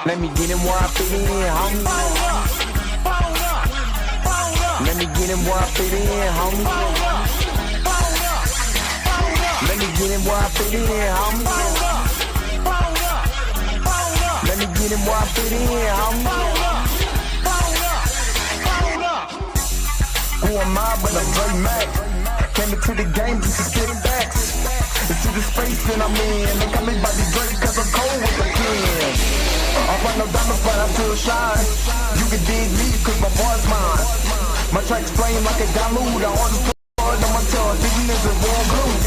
Let me get him where I fit in, homie. Let me get him where I fit in, homie. Let me get him where I fit in, homie. Let me get him where I fit in, homie. Who am I but I'm Dre Mac? Came into the game just to spit facts. Into the space that I'm in. They call me by the Drake cause I'm cold with the pen. I find no diamonds but I still shine. You can dig me cause my boy's mine. My tracks flame like a dilute. I always put blood on my tongue. Thinking this is warm glue.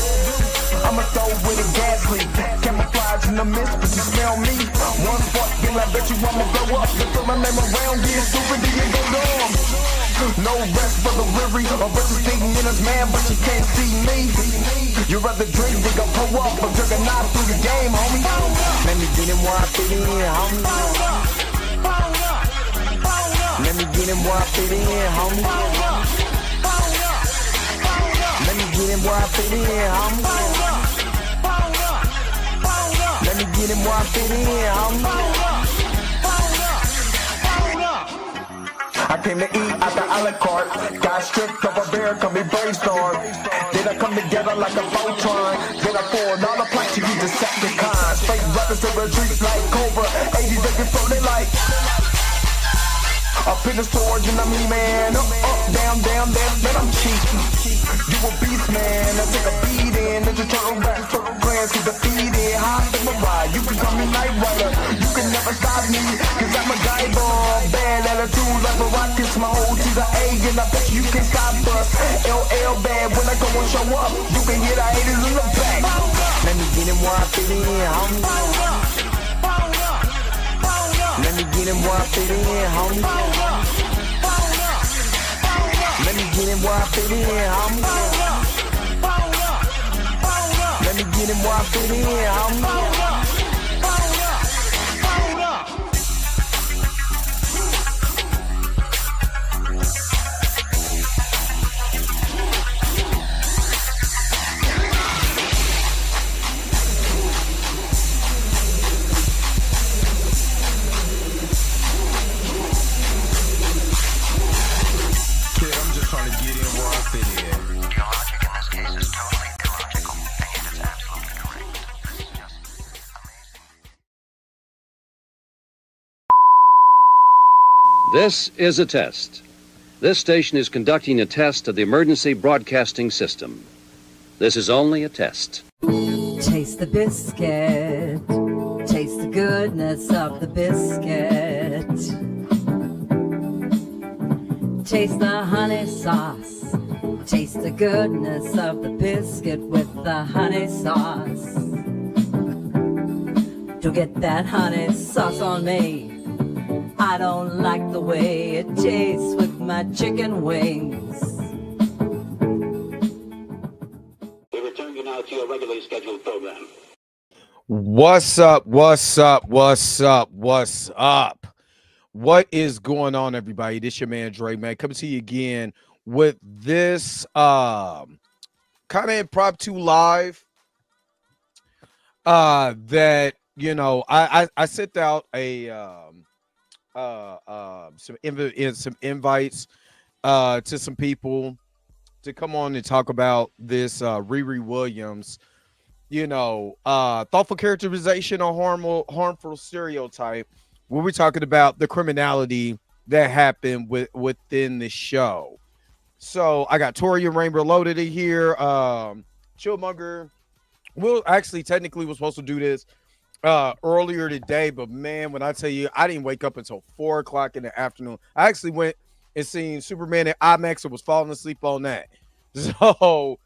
I'm a throw with a gas leak. Camouflage in the mist, but you smell me. One spark, then I bet you I'ma blow up. Just throw my name around, get stupid, then you go dumb. No rest for the weary, or versus thinking in his man, but you can't see me. You rather drink than go pull up. I'm drinking knife through the game, homie. Let me get him where I fit in, homie. Let me get him where I fit in, homie. Let me get him where I fit in, homie. Let me get him where I fit in, homie. I came to eat at the a la carte. Got stripped of a bear, call me brainstorm. Then I come together like a Voltron. Then I pour all the planks to you Decepticons. Fake rappers to retreats like Cobra. 80s they before they like. Up in the storage and I'm man. Up, down, down, then I'm cheap. You a beast, man. I take a beat in. Ninja Turtle rap, turtle plans, get defeated. Hot in my ride. You can call me Night Rider. You can never stop me. Cause I'm a guy bomb. Bad attitude like a rocket. My whole to the A. And I bet you can stop us. LL bad when I go and show up. You can hear the haters in the back. Let me get him where I fit in, homie. Let me get him where I fit in, homie. Let me get him where I fit in, homie. Let me get him where I fit in, homie. This is a test. This station is conducting a test of the emergency broadcasting system. This is only a test. Taste the biscuit. Taste the goodness of the biscuit. Taste the honey sauce. Taste the goodness of the biscuit with the honey sauce. To get that honey sauce on me. I don't like the way it tastes with my chicken wings. We return you now to your regularly scheduled program. What's up? What's up? What's up? What's up? What is going on, everybody? This your man Dre, man, coming to you again with this kind of impromptu live that, you know, I sent out a some invites to some people to come on and talk about this RiRi Williams, you know, thoughtful characterization or harmful stereotype, where we're talking about the criminality that happened within the show. So I got Tori and Rainbow loaded in here. Chillmonger, we'll actually technically was supposed to do this earlier today, but man, when I tell you, I didn't wake up until 4 o'clock in the afternoon. I actually went and seen Superman at IMAX and was falling asleep on that. So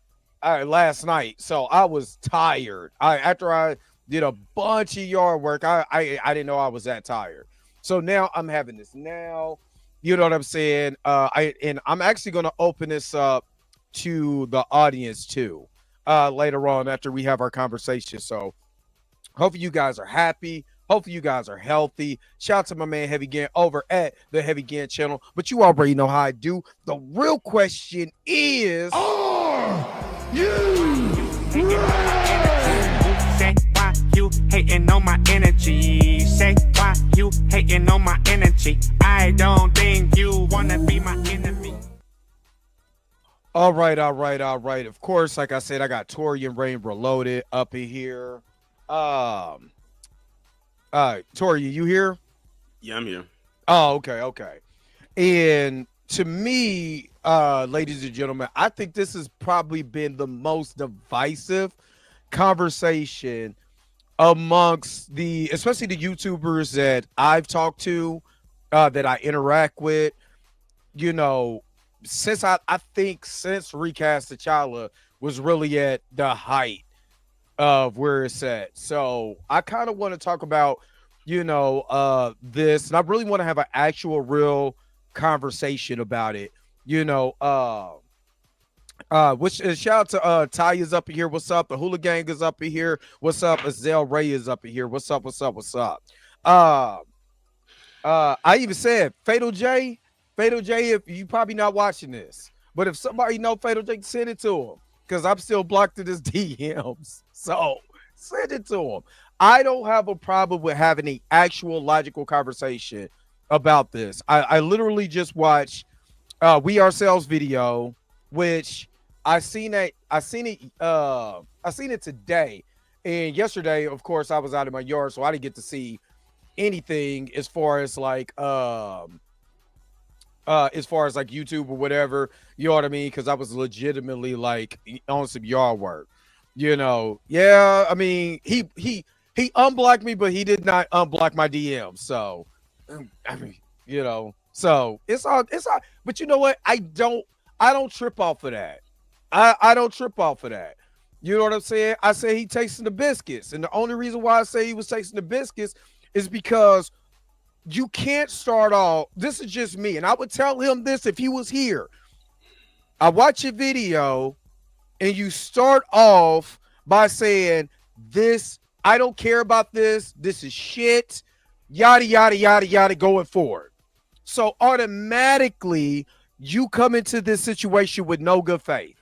last night, so I was tired. After I did a bunch of yard work, I didn't know I was that tired. So now I'm having this now. You know what I'm saying? I'm actually going to open this up to the audience too later on after we have our conversation. So hopefully you guys are happy. Hopefully you guys are healthy. Shout out to my man Heavy Gann over at the Heavy Gann channel. But you already know how I do. The real question is, are you ready? Say why you hating on my energy? Say why you hating on my energy. I don't think you wanna be my enemy. All right. Of course, like I said, I got Tori and Rain Reloaded up in here. Tori, you here? Yeah, I'm here. Oh, okay. And to me, ladies and gentlemen, I think this has probably been the most divisive conversation amongst especially the YouTubers that I've talked to, that I interact with. You know, since I think since Recast T'Challa was really at the height of where it's at. So I kind of want to talk about, this, and I really want to have an actual real conversation about it. Which is shout out to Ty is up in here. What's up? The Hula Gang is up in here. What's up? Azelle Ray is up in here. What's up? I even said Fatal J, if you probably not watching this, but if somebody know Fatal J, send it to him, because I'm still blocked in his DMs. So send it to him. I don't have a problem with having an actual logical conversation about this. I literally just watched We Ourselves video, which I seen it today. And yesterday, of course, I was out in my yard, so I didn't get to see anything as far as like YouTube or whatever, you know what I mean? Because I was legitimately like on some yard work, Yeah, I mean, he unblocked me, but he did not unblock my DM. So, I mean, so it's all. But you know what? I don't trip off of that. I don't trip off of that. You know what I'm saying? I say he tasting the biscuits, and the only reason why I say he was tasting the biscuits is because you can't start off. This is just me, and I would tell him this if he was here. I watch your video, and you start off by saying this. I don't care about this. This is shit. Yada yada yada yada. Going forward, so automatically you come into this situation with no good faith.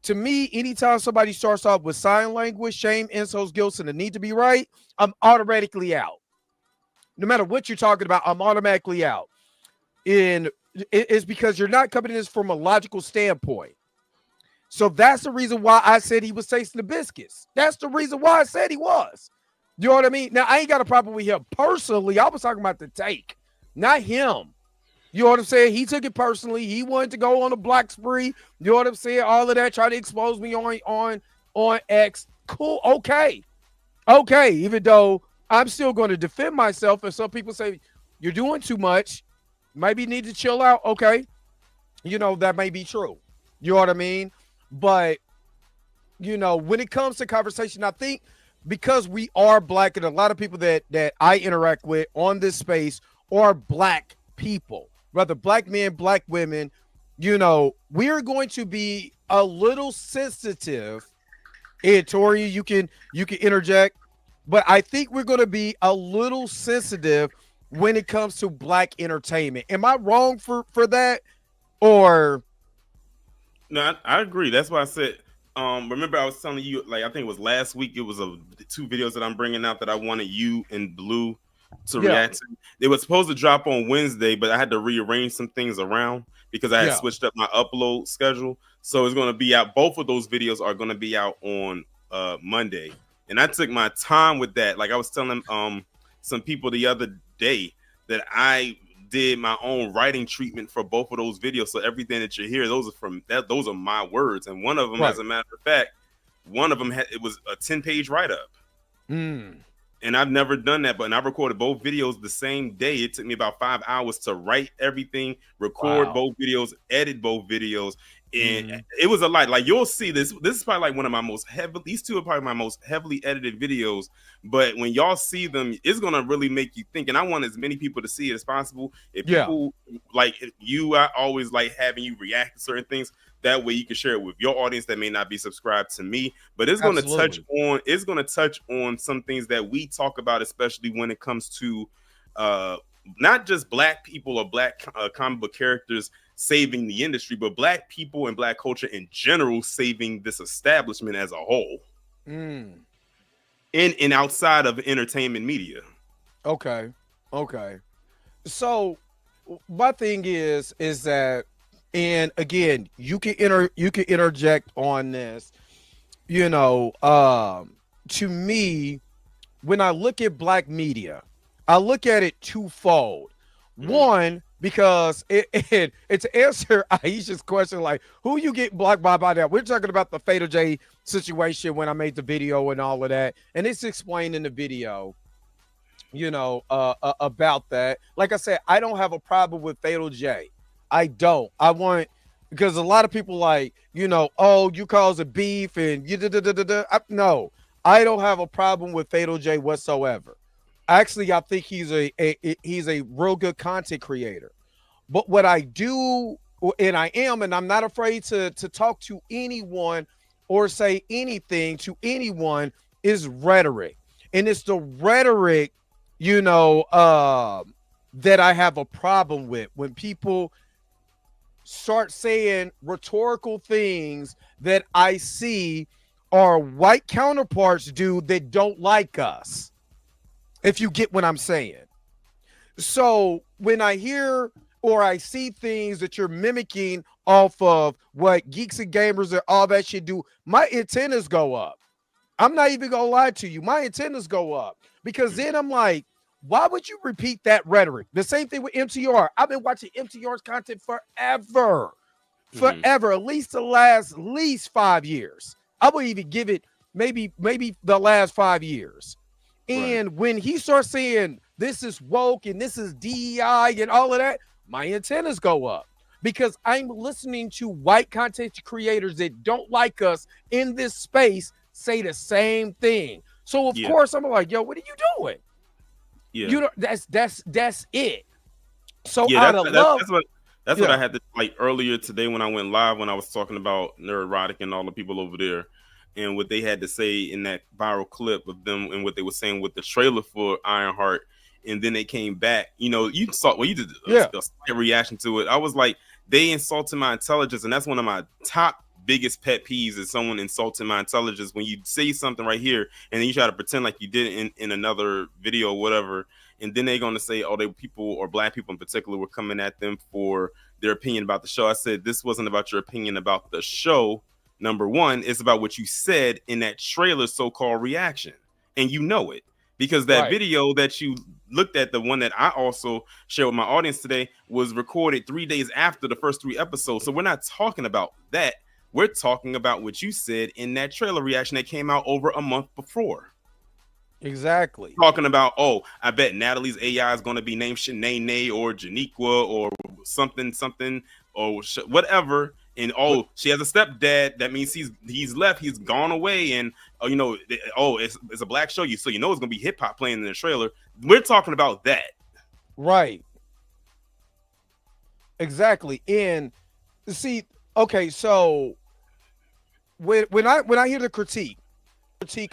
To me, anytime somebody starts off with sign language, shame, insults, guilt, and the need to be right, I'm automatically out. No matter what you're talking about, I'm automatically out. And it's because you're not coming at this from a logical standpoint. So that's the reason why I said he was tasting the biscuits. That's the reason why I said he was. You know what I mean? Now, I ain't got a problem with him personally. I was talking about the take, not him. You know what I'm saying? He took it personally. He wanted to go on a black spree. You know what I'm saying? All of that, try to expose me on X. Cool. Okay. Even though I'm still going to defend myself, and some people say you're doing too much, maybe need to chill out. Okay. That may be true. You know what I mean? But, when it comes to conversation, I think because we are black, and a lot of people that I interact with on this space are black people, whether black men, black women, we're going to be a little sensitive. And Tori, you can interject, but I think we're going to be a little sensitive when it comes to black entertainment. Am I wrong for that? Or No, I agree. That's why I said. Remember, I was telling you, like, I think it was last week. It was two videos that I'm bringing out that I wanted you and Blue to react to. They were supposed to drop on Wednesday, but I had to rearrange some things around because I had switched up my upload schedule. So it's going to be out. Both of those videos are going to be out on Monday. And I took my time with that. Like I was telling some people the other day that I did my own writing treatment for both of those videos. So everything that you hear, those are my words. And one of them, as a matter of fact, it was a 10-page write-up. And I've never done that, but I recorded both videos the same day. It took me about 5 hours to write everything, record both videos, edit both videos. And it was a lot. Like, you'll see this. This is probably like one of my most heavy. These two are probably my most heavily edited videos. But when y'all see them, it's gonna really make you think. And I want as many people to see it as possible. If people like you, I always like having you react to certain things. That way you can share it with your audience that may not be subscribed to me. But it's gonna touch on some things that we talk about, especially when it comes to not just black people or black comic book characters saving the industry, but black people and black culture in general saving this establishment as a whole. In and outside of entertainment media. Okay. Okay. So my thing is that, and again, you can interject on this. You know, to me, when I look at black media, I look at it twofold. Mhm. One, because it's to answer Aisha's question, like, who you get blocked by that? We're talking about the Fatal J situation when I made the video and all of that. And it's explained in the video, about that. Like I said, I don't have a problem with Fatal J. I don't. I want, because a lot of people like, oh, you cause a beef and you no, I don't have a problem with Fatal J whatsoever. Actually, I think he's a real good content creator. But what I do, and I am, and I'm not afraid to talk to anyone or say anything to anyone, is rhetoric. And it's the rhetoric, that I have a problem with when people start saying rhetorical things that I see our white counterparts do that don't like us, if you get what I'm saying. So when I hear or I see things that you're mimicking off of what geeks and gamers and all that shit do, my antennas go up. I'm not even gonna lie to you. My antennas go up because then I'm like, why would you repeat that rhetoric? The same thing with MTR. I've been watching MTR's content forever, at least at least 5 years. I would even give it maybe the last 5 years. And Right. when he starts saying this is woke and this is DEI and all of that, my antennas go up because I'm listening to white content creators that don't like us in this space say the same thing. So of Yeah. course I'm like, yo, what are you doing? Yeah. That's it. So Yeah, out of love, that's what I yeah, had to like earlier today when I went live when I was talking about Neurotic and all the people over there and what they had to say in that viral clip of them and what they were saying with the trailer for Ironheart. And then they came back. You saw you did yeah, a slight reaction to it. I was like, they insulted my intelligence, and that's one of my top biggest pet peeves is someone insulting my intelligence when you say something right here and then you try to pretend like you did it in another video or whatever, and then they're going to say, oh, they people or black people in particular were coming at them for their opinion about the show. I said, this wasn't about your opinion about the show. Number one, it's about what you said in that trailer so-called reaction, and you know it because that right, video that you looked at, the one that I also shared with my audience today, was recorded 3 days after the first 3 episodes. So we're not talking about that. We're talking about what you said in that trailer reaction that came out over a month before. exactly, Talking about, oh, I bet Natalie's AI is going to be named Shanae or Janiqua or something or whatever. And oh, she has a stepdad. That means he's left. He's gone away. And it's a black show. So it's going to be hip hop playing in the trailer. We're talking about that. right, exactly. And see, okay, so when I hear the critique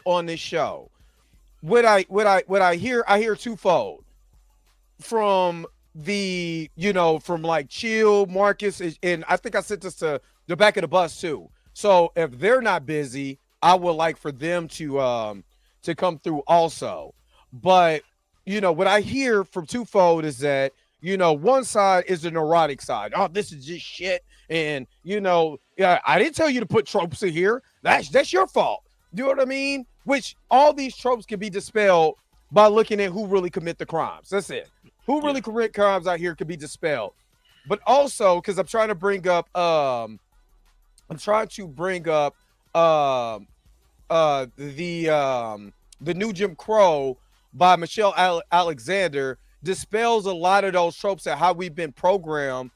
on this show, what I hear twofold from from like Chill, Marcus, and I think I sent this to the back of the bus too. So if they're not busy, I would like for them to come through also. But what I hear from twofold is that one side is the neurotic side. Oh, this is just shit, and yeah, I didn't tell you to put tropes in here. That's your fault. You know what I mean? Which all these tropes can be dispelled by looking at who really commit the crimes. That's it. Who really commit crimes out here can be dispelled. But also, because I'm trying to bring up the new Jim Crow by Michelle Alexander dispels a lot of those tropes and how we've been programmed.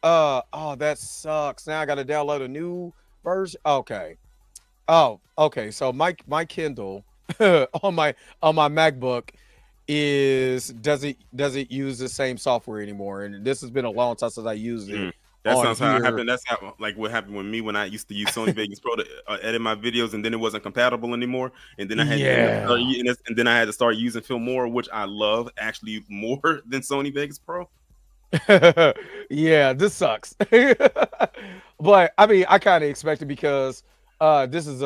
Oh, that sucks. Now I gotta download a new version. Okay. Oh, okay. So my Kindle on my MacBook doesn't use the same software anymore, and this has been a long time since I used it. That on sounds how it here. happened. That's how like what happened with me when I used to use Sony Vegas Pro to edit my videos, and then it wasn't compatible anymore, and then I had and then I had to start using Filmora, which I love actually more than Sony Vegas Pro. Yeah, this sucks. But I mean, I kind of expected because this is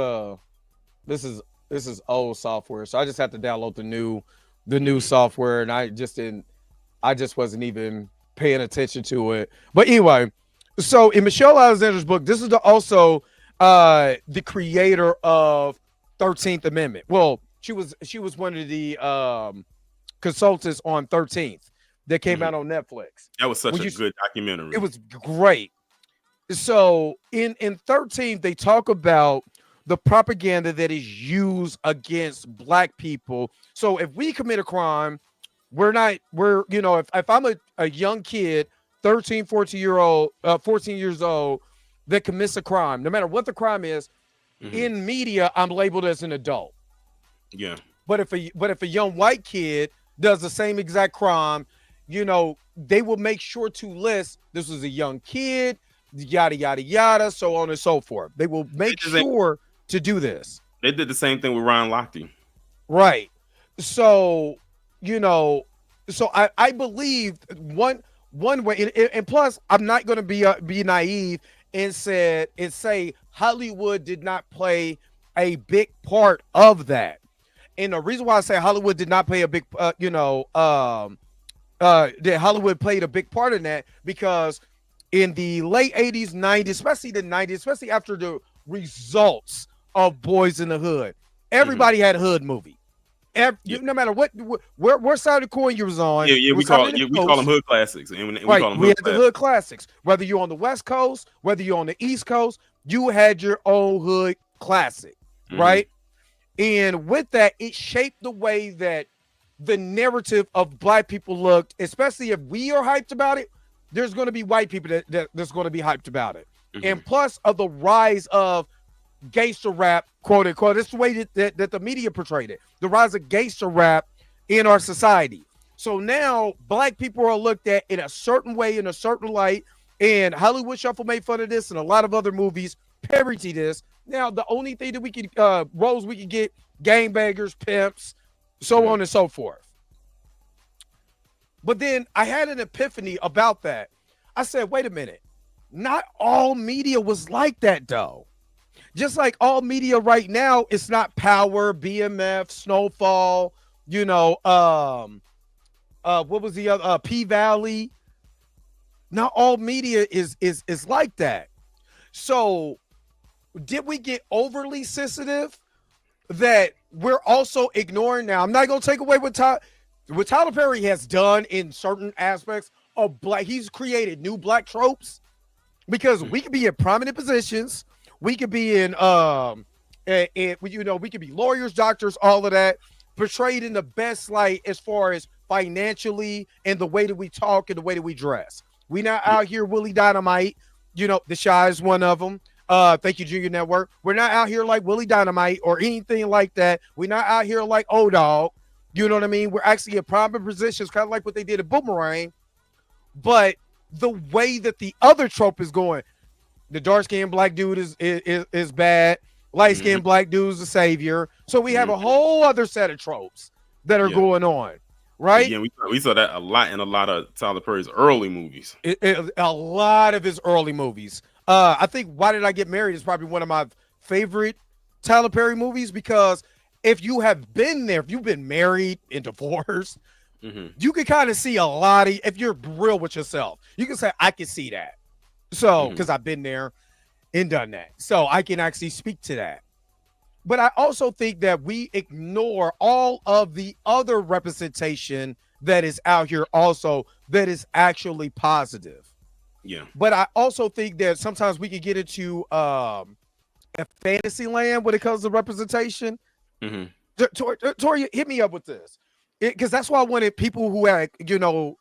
old software, so I just have to download the new the new software, and I just wasn't even paying attention to it. But anyway, so in Michelle Alexander's book, this is also the creator of 13th Amendment. Well, she was one of the consultants on 13th that came out on Netflix. That was such a good documentary. It was great. So in 13th, they talk about the propaganda that is used against Black people. So if we commit a crime, if I'm a young kid, 13, 14 years old that commits a crime, no matter what the crime is, in media, I'm labeled as an adult. Yeah. But if a young white kid does the same exact crime, they will make sure to list this was a young kid, yada, yada, yada, so on and so forth. They will make sure to do this. They did the same thing with Ryan Lochte. Right. So, I believe one way, and plus, I'm not going to be naive and say Hollywood did not play a big part of that. And the reason why I say Hollywood did not play a big, that Hollywood played a big part in that, because in the late 80s, 90s, especially the 90s, especially after the results of Boys in the Hood, everybody had a hood movie. No matter where side of the coin you was on. We call them hood classics. And we call them we had the hood classics. Whether you're on the West Coast, whether you're on the East Coast, you had your own hood classic, right? And with that, it shaped the way that the narrative of Black people looked, especially if we are hyped about it. There's going to be white people that's going to be hyped about it. And plus of the rise of gangster rap, quote unquote, it's the way that the media portrayed it. The rise of gangster rap in our society. So now Black people are looked at in a certain way, in a certain light. And Hollywood Shuffle made fun of this, and a lot of other movies parody this. Now, the only thing that we could roles we could get, gangbangers, pimps, so on and so forth. But then I had an epiphany about that. I said, wait a minute. Not all media was like that, though. Just like all media right now, it's not Power, BMF, Snowfall, what was the other, P-Valley. Not all media is like that. So did we get overly sensitive that we're also ignoring? Now, I'm not going to take away what Tyler Perry has done in certain aspects of Black. He's created new Black tropes, because we could be in prominent positions. We could be in, we could be lawyers, doctors, all of that, portrayed in the best light as far as financially and the way that we talk and the way that we dress. We not out here Willie Dynamite. The Shy is one of them. Thank you, Junior Network. We're not out here like Willie Dynamite or anything like that. We're not out here like O-Dog. You know what I mean? We're actually in prominent positions, kind of like what they did at Boomerang. But the way that the other trope is going, the dark-skinned Black dude is bad. Light-skinned Black dude is the savior. So we have a whole other set of tropes that are going on, right? Yeah, we saw that a lot in a lot of Tyler Perry's early movies. A lot of his early movies. I think Why Did I Get Married is probably one of my favorite Tyler Perry movies, because if you have been there, if you've been married and divorced, you can kind of see a lot of, if you're real with yourself, you can say, I can see that. So, because I've been there and done that. So I can actually speak to that. But I also think that we ignore all of the other representation that is out here also that is actually positive. Yeah. But I also think that sometimes we can get into a fantasy land when it comes to representation. Tori, hit me up with this. Because that's why I wanted people who had,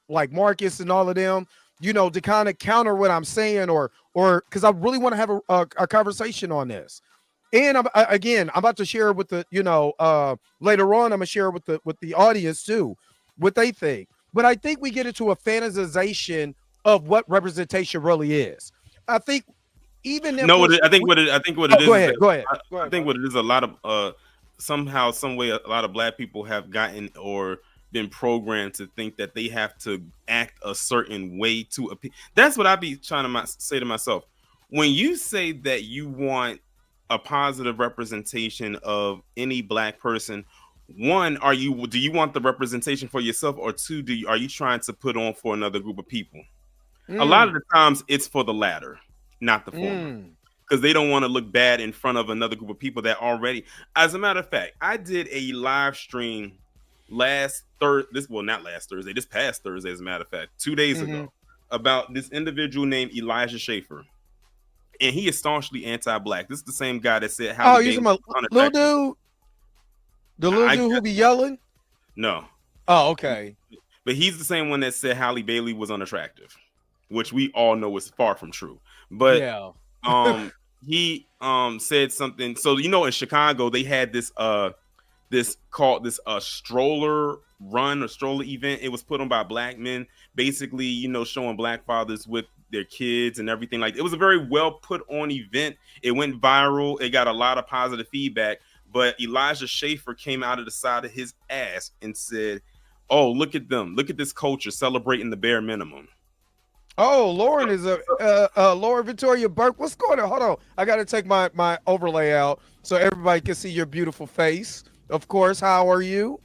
like Marcus and all of them, to kind of counter what I'm saying, or because I really want to have a conversation on this. And I'm about to share with the, later on, I'm gonna share with the audience too, what they think. But I think we get into a fantasization of what representation really is. I think even if I think what it is. Go ahead. I think what it is, a lot of somehow, some way, a lot of Black people have gotten or been programmed to think that they have to act a certain way to appeal. That's what I be trying to say to myself. When you say that you want a positive representation of any Black person, one, do you want the representation for yourself, or two, are you trying to put on for another group of people? A lot of the times it's for the latter, not the former, because they don't want to look bad in front of another group of people that already. As a matter of fact, I did a live stream this past Thursday, as a matter of fact, 2 days ago, about this individual named Elijah Schaefer. And he is staunchly anti-black. This is the same guy that said how he's a little dude. The little dude who be yelling? No. Oh, okay. But he's the same one that said Halle Bailey was unattractive, which we all know is far from true. But yeah. He said something. So in Chicago they had this stroller run or stroller event. It was put on by black men, basically, showing black fathers with their kids and everything. Like, it was a very well put on event. It went viral. It got a lot of positive feedback. But Elijah Schaefer came out of the side of his ass and said, "Oh, look at them. Look at this culture celebrating the bare minimum." Oh, Lauren is Lauren Victoria Burke. What's going on? Hold on. I got to take my overlay out so everybody can see your beautiful face. Of course. How are you?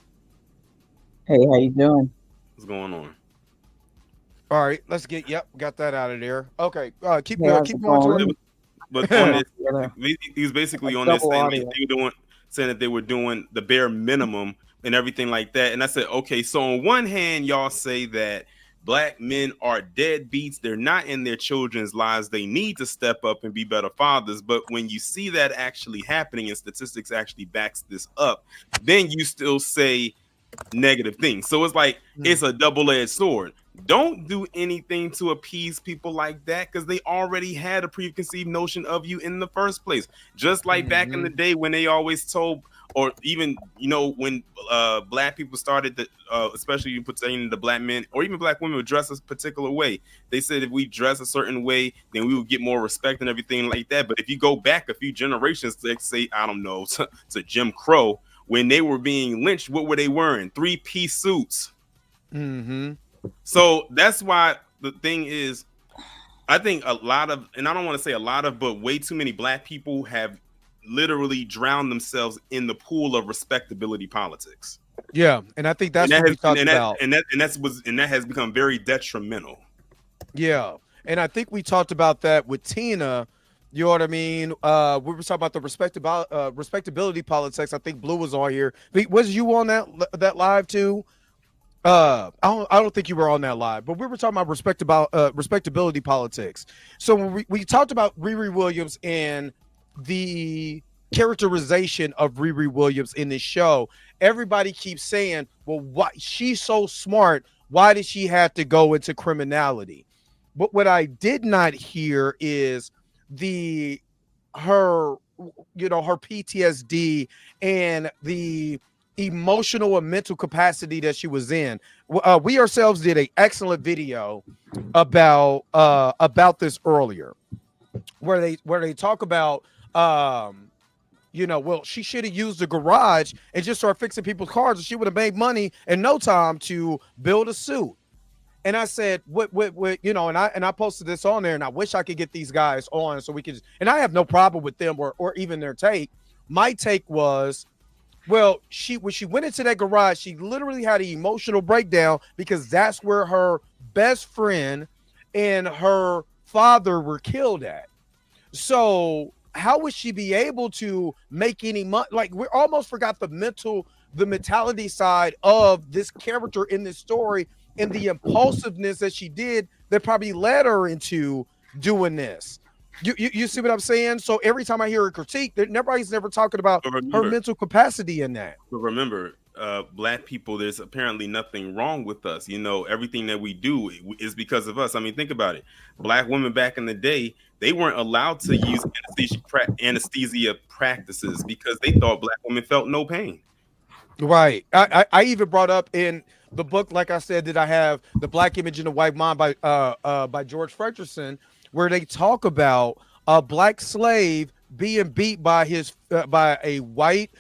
Hey, how you doing? What's going on? All right, let's got that out of there. Okay, keep going. But on this, he was basically on this saying that they were doing the bare minimum and everything like that. And I said, okay, so on one hand, y'all say that black men are deadbeats. They're not in their children's lives. They need to step up and be better fathers. But when you see that actually happening and statistics actually backs this up, then you still say negative things. So it's like, it's a double-edged sword. Don't do anything to appease people like that, because they already had a preconceived notion of you in the first place. Just like back in the day when they always told, or even when black people started especially pertaining to black men or even black women would dress a particular way, they said if we dress a certain way, then we would get more respect and everything like that. But if you go back a few generations, let's say, I don't know, to Jim Crow, when they were being lynched, what were they wearing? 3-piece suits. So that's why the thing is, I think a lot of, and I don't want to say a lot of, but way too many black people have literally drowned themselves in the pool of respectability politics. Yeah, and I think that's what we talked about. And that has become very detrimental. Yeah, and I think we talked about that with Tina. You know what I mean? We were talking about the respectability politics. I think Blue was on here. Was you on that live too? I don't think you were on that live, but we were talking about respectability politics. So when we talked about RiRi Williams and the characterization of RiRi Williams in this show, everybody keeps saying, well, why she's so smart, why did she have to go into criminality? But what I did not hear is her PTSD and the emotional and mental capacity that she was in. We ourselves did an excellent video about this earlier, where they talk about she should have used the garage and just started fixing people's cars, and she would have made money in no time to build a suit. And I said, what, and I posted this on there, and I wish I could get these guys on so we could, and I have no problem with them or even their take. My take was, well, when she went into that garage, she literally had an emotional breakdown because that's where her best friend and her father were killed at. So how would she be able to make any money? Like, we almost forgot the mentality side of this character in this story, and the impulsiveness that she did that probably led her into doing this. You see what I'm saying? So every time I hear a critique, nobody's never talking about her mental capacity in that. But remember, black people, there's apparently nothing wrong with us. Everything that we do is because of us. I mean, think about it. Black women back in the day, they weren't allowed to use anesthesia practices because they thought black women felt no pain. Right. I even brought up in the book, like I said, that I have The Black Image in the White Mind by George Fredrickson, where they talk about a black slave being beat by a white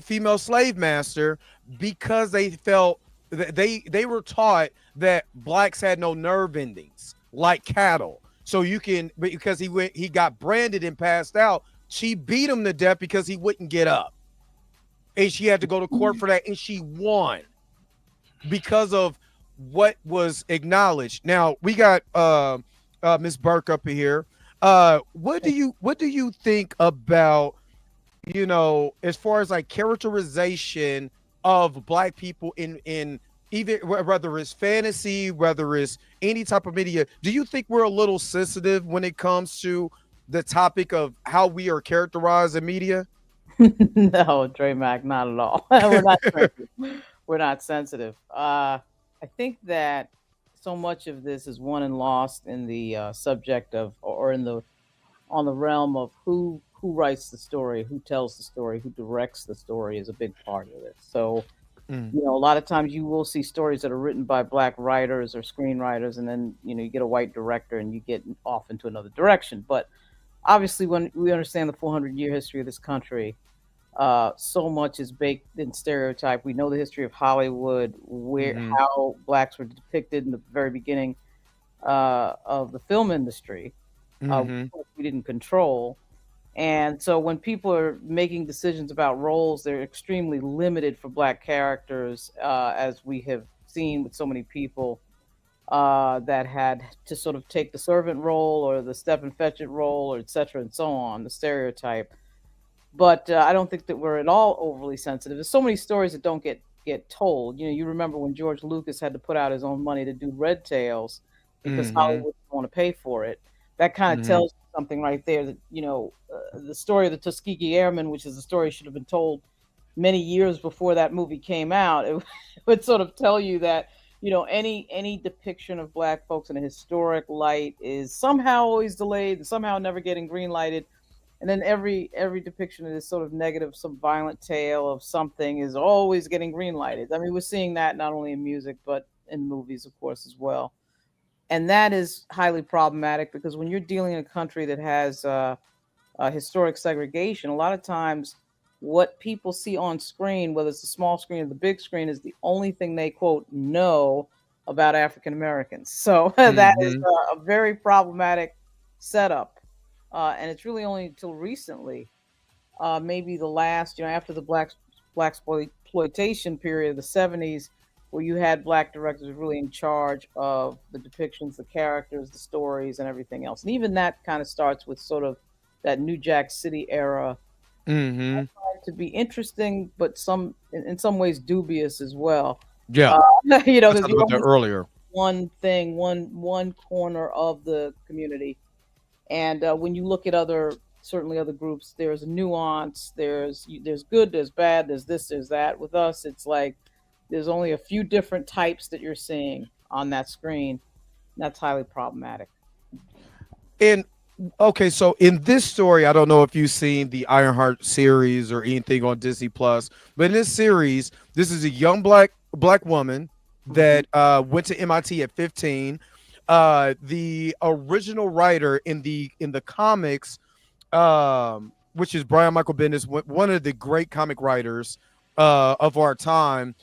female slave master because they felt they were taught that blacks had no nerve endings like cattle. So because he got branded and passed out, she beat him to death because he wouldn't get up. and she had to go to court for that, and she won because of what was acknowledged. Now we got Miss Burke up here. What do you think about, as far as like characterization of Black people in either whether it's fantasy, whether it's any type of media? Do you think we're a little sensitive when it comes to the topic of how we are characterized in media? No, Dre Mac, not at all. We're not sensitive. We're not sensitive. I think that so much of this is won and lost in the subject of, or in the on the realm of who writes the story, who tells the story, who directs the story is a big part of it. So, a lot of times you will see stories that are written by Black writers or screenwriters, and then you get a white director and you get off into another direction. But obviously, when we understand the 400-year history of this country, so much is baked in stereotype. We know the history of Hollywood, where how Blacks were depicted in the very beginning of the film industry. We didn't control. And so when people are making decisions about roles, they're extremely limited for Black characters, as we have seen with so many people that had to sort of take the servant role or the step and fetch it role, or et cetera, and so on, the stereotype. But I don't think that we're at all overly sensitive. There's so many stories that don't get told. You remember when George Lucas had to put out his own money to do Red Tails because Hollywood didn't want to pay for it. That kind of tells you something right there, that the story of the Tuskegee Airmen, which is a story should have been told many years before that movie came out. It would sort of tell you that any depiction of Black folks in a historic light is somehow always delayed and somehow never getting green lighted. And then every depiction of this sort of negative, some violent tale of something is always getting green lighted. I mean, we're seeing that not only in music, but in movies, of course, as well. And that is highly problematic, because when you're dealing in a country that has historic segregation, a lot of times what people see on screen, whether it's the small screen or the big screen, is the only thing they, quote, know about African Americans. So that is a very problematic setup. And it's really only until recently, maybe the last, after the black exploitation period of the 70s, where you had Black directors really in charge of the depictions, the characters, the stories, and everything else. And even that kind of starts with sort of that New Jack City era. To be interesting, but in some ways dubious as well. Yeah, there's about that earlier. One thing, one corner of the community. And when you look at certainly other groups, there's nuance, there's good, there's bad, there's this, there's that. With us, it's like there's only a few different types that you're seeing on that screen. That's highly problematic. And okay, so in this story, I don't know if you've seen the Ironheart series or anything on Disney Plus, but in this series, this is a young black woman that went to MIT at 15. The original writer in the comics, which is Brian Michael Bendis, one of the great comic writers of our time,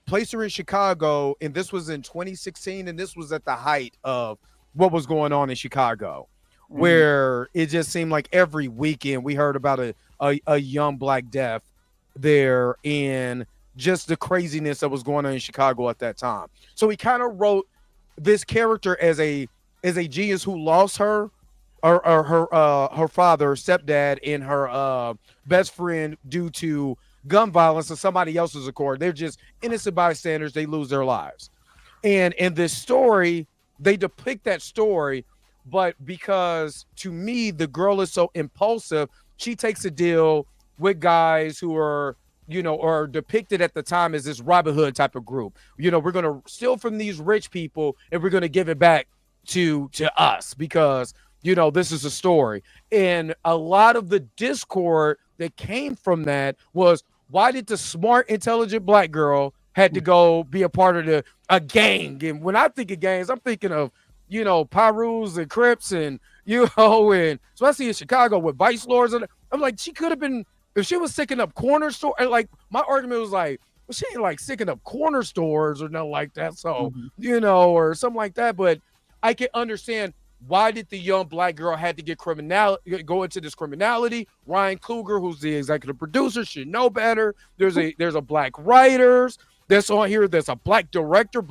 placed her in Chicago, and this was in 2016, and this was at the height of what was going on in Chicago, where it just seemed like every weekend we heard about a young Black death there, and just the craziness that was going on in Chicago at that time. So he kind of wrote this character as a genius who lost her or her father, stepdad, and her best friend due to gun violence of somebody else's accord. They're just innocent bystanders. They lose their lives. And in this story, they depict that story, but because to me, the girl is so impulsive, she takes a deal with guys who are, are depicted at the time as this Robin Hood type of group. We're going to steal from these rich people and we're going to give it back to us because, this is a story. And a lot of the discord that came from that was, why did the smart, intelligent Black girl had to go be a part of a gang? And when I think of gangs, I'm thinking of, Pyrus and Crips and, and especially in Chicago with vice lords. And I'm like, she could have been, if she was sticking up corner store, and like my argument was like, well, she ain't like sticking up corner stores or nothing like that. So, or something like that. But I can understand Why did the young black girl had to go into this criminality? Ryan Coogler, who's the executive producer, should know better. There's a black writers that's on here. There's a black director,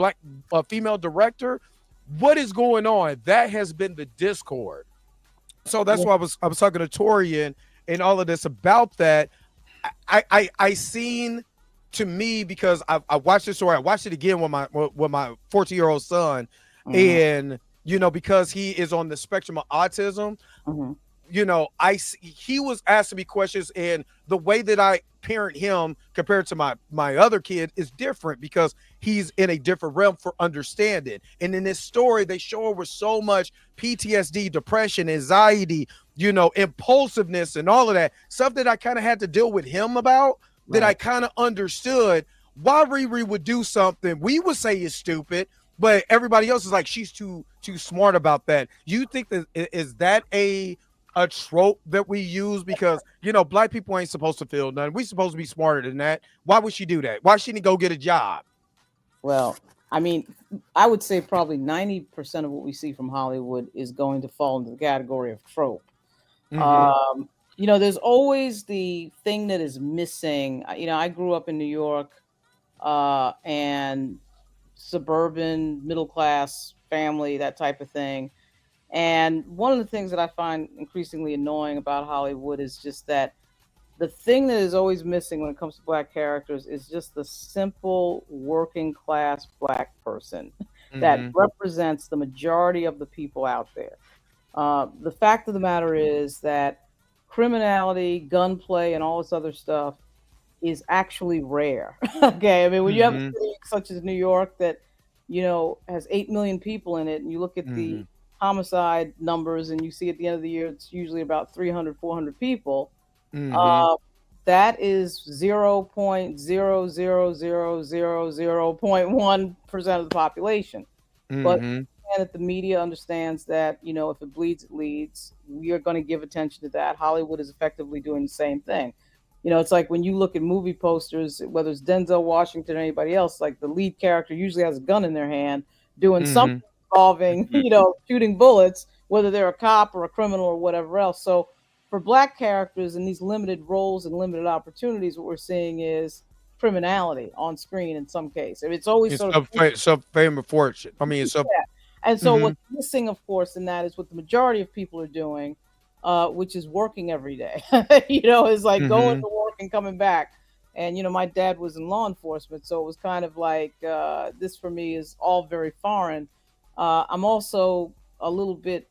female director. What is going on? That has been the discord. So that's why I was talking to Torian and all of this about that. I seen, to me, because I watched this story. I watched it again with my 14-year-old son, and because he is on the spectrum of autism, he was asking me questions, and the way that I parent him compared to my other kid is different because he's in a different realm for understanding. And in this story, they show with so much PTSD, depression, anxiety, impulsiveness, and all of that stuff that I kind of had to deal with him about. That I kind of understood why RiRi would do something we would say is stupid, but everybody else is like, she's too smart about that. You think that is that a trope that we use? Because black people ain't supposed to feel nothing. We supposed to be smarter than that. Why would she do that? Why shouldn't he go get a job? Well, I mean, I would say probably 90% of what we see from Hollywood is going to fall into the category of trope. There's always the thing that is missing. I grew up in New York, and suburban, middle class family, that type of thing. And one of the things that I find increasingly annoying about Hollywood is just that the thing that is always missing when it comes to black characters is just the simple working class black person that represents the majority of the people out there. The fact of the matter is that criminality, gunplay, and all this other stuff is actually rare. Okay, I mean, when you have a city such as New York that has 8 million people in it, and you look at the homicide numbers, and you see at the end of the year it's usually about 300, 400 people. That is 0.00000.1% of the population. But that the media understands that if it bleeds, it leads. We are going to give attention to that. Hollywood is effectively doing the same thing. It's like when you look at movie posters, whether it's Denzel Washington or anybody else, like the lead character usually has a gun in their hand doing something involving shooting bullets, whether they're a cop or a criminal or whatever else. So for black characters in these limited roles and limited opportunities, what we're seeing is criminality on screen in some case. It's always some fame and fortune. I mean, it's and so what's missing, of course, in that is what the majority of people are doing, which is working every day. Is like going to work and coming back. And, my dad was in law enforcement, so it was kind of like this for me is all very foreign. I'm also a little bit,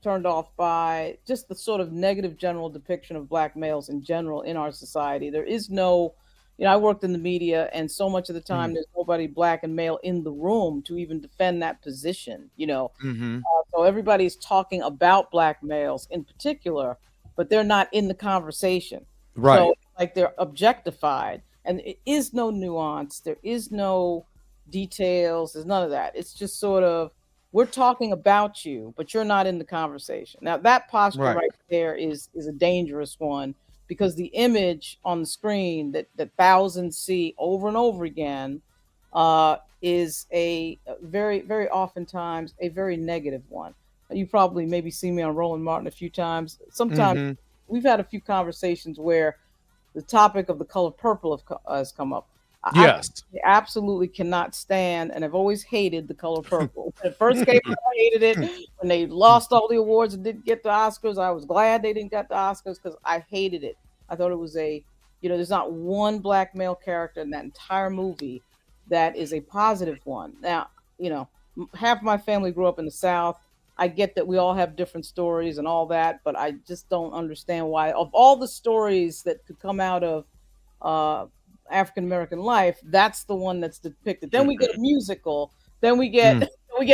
turned off by just the sort of negative general depiction of black males in general in our society. There is no, I worked in the media, and so much of the time there's nobody black and male in the room to even defend that position, so everybody's talking about black males in particular, but they're not in the conversation. Right. So like they're objectified, and it is no nuance. There is no details. There's none of that. It's just sort of, we're talking about you, but you're not in the conversation. Now that posture right there is a dangerous one, because the image on the screen that thousands see over and over again is a very, very oftentimes a very negative one. You probably maybe seen me on Roland Martin a few times. Sometimes we've had a few conversations where the topic of the color purple has come up. Yes. I absolutely cannot stand, and I've always hated the color purple. When it first came out, I hated it. When they lost all the awards and didn't get the Oscars, I was glad they didn't get the Oscars because I hated it. I thought it was there's not one black male character in that entire movie that is a positive one. Now, half my family grew up in the South. I get that we all have different stories and all that, but I just don't understand why, of all the stories that could come out of African-American life, that's the one that's depicted. Then we get a musical. Then we get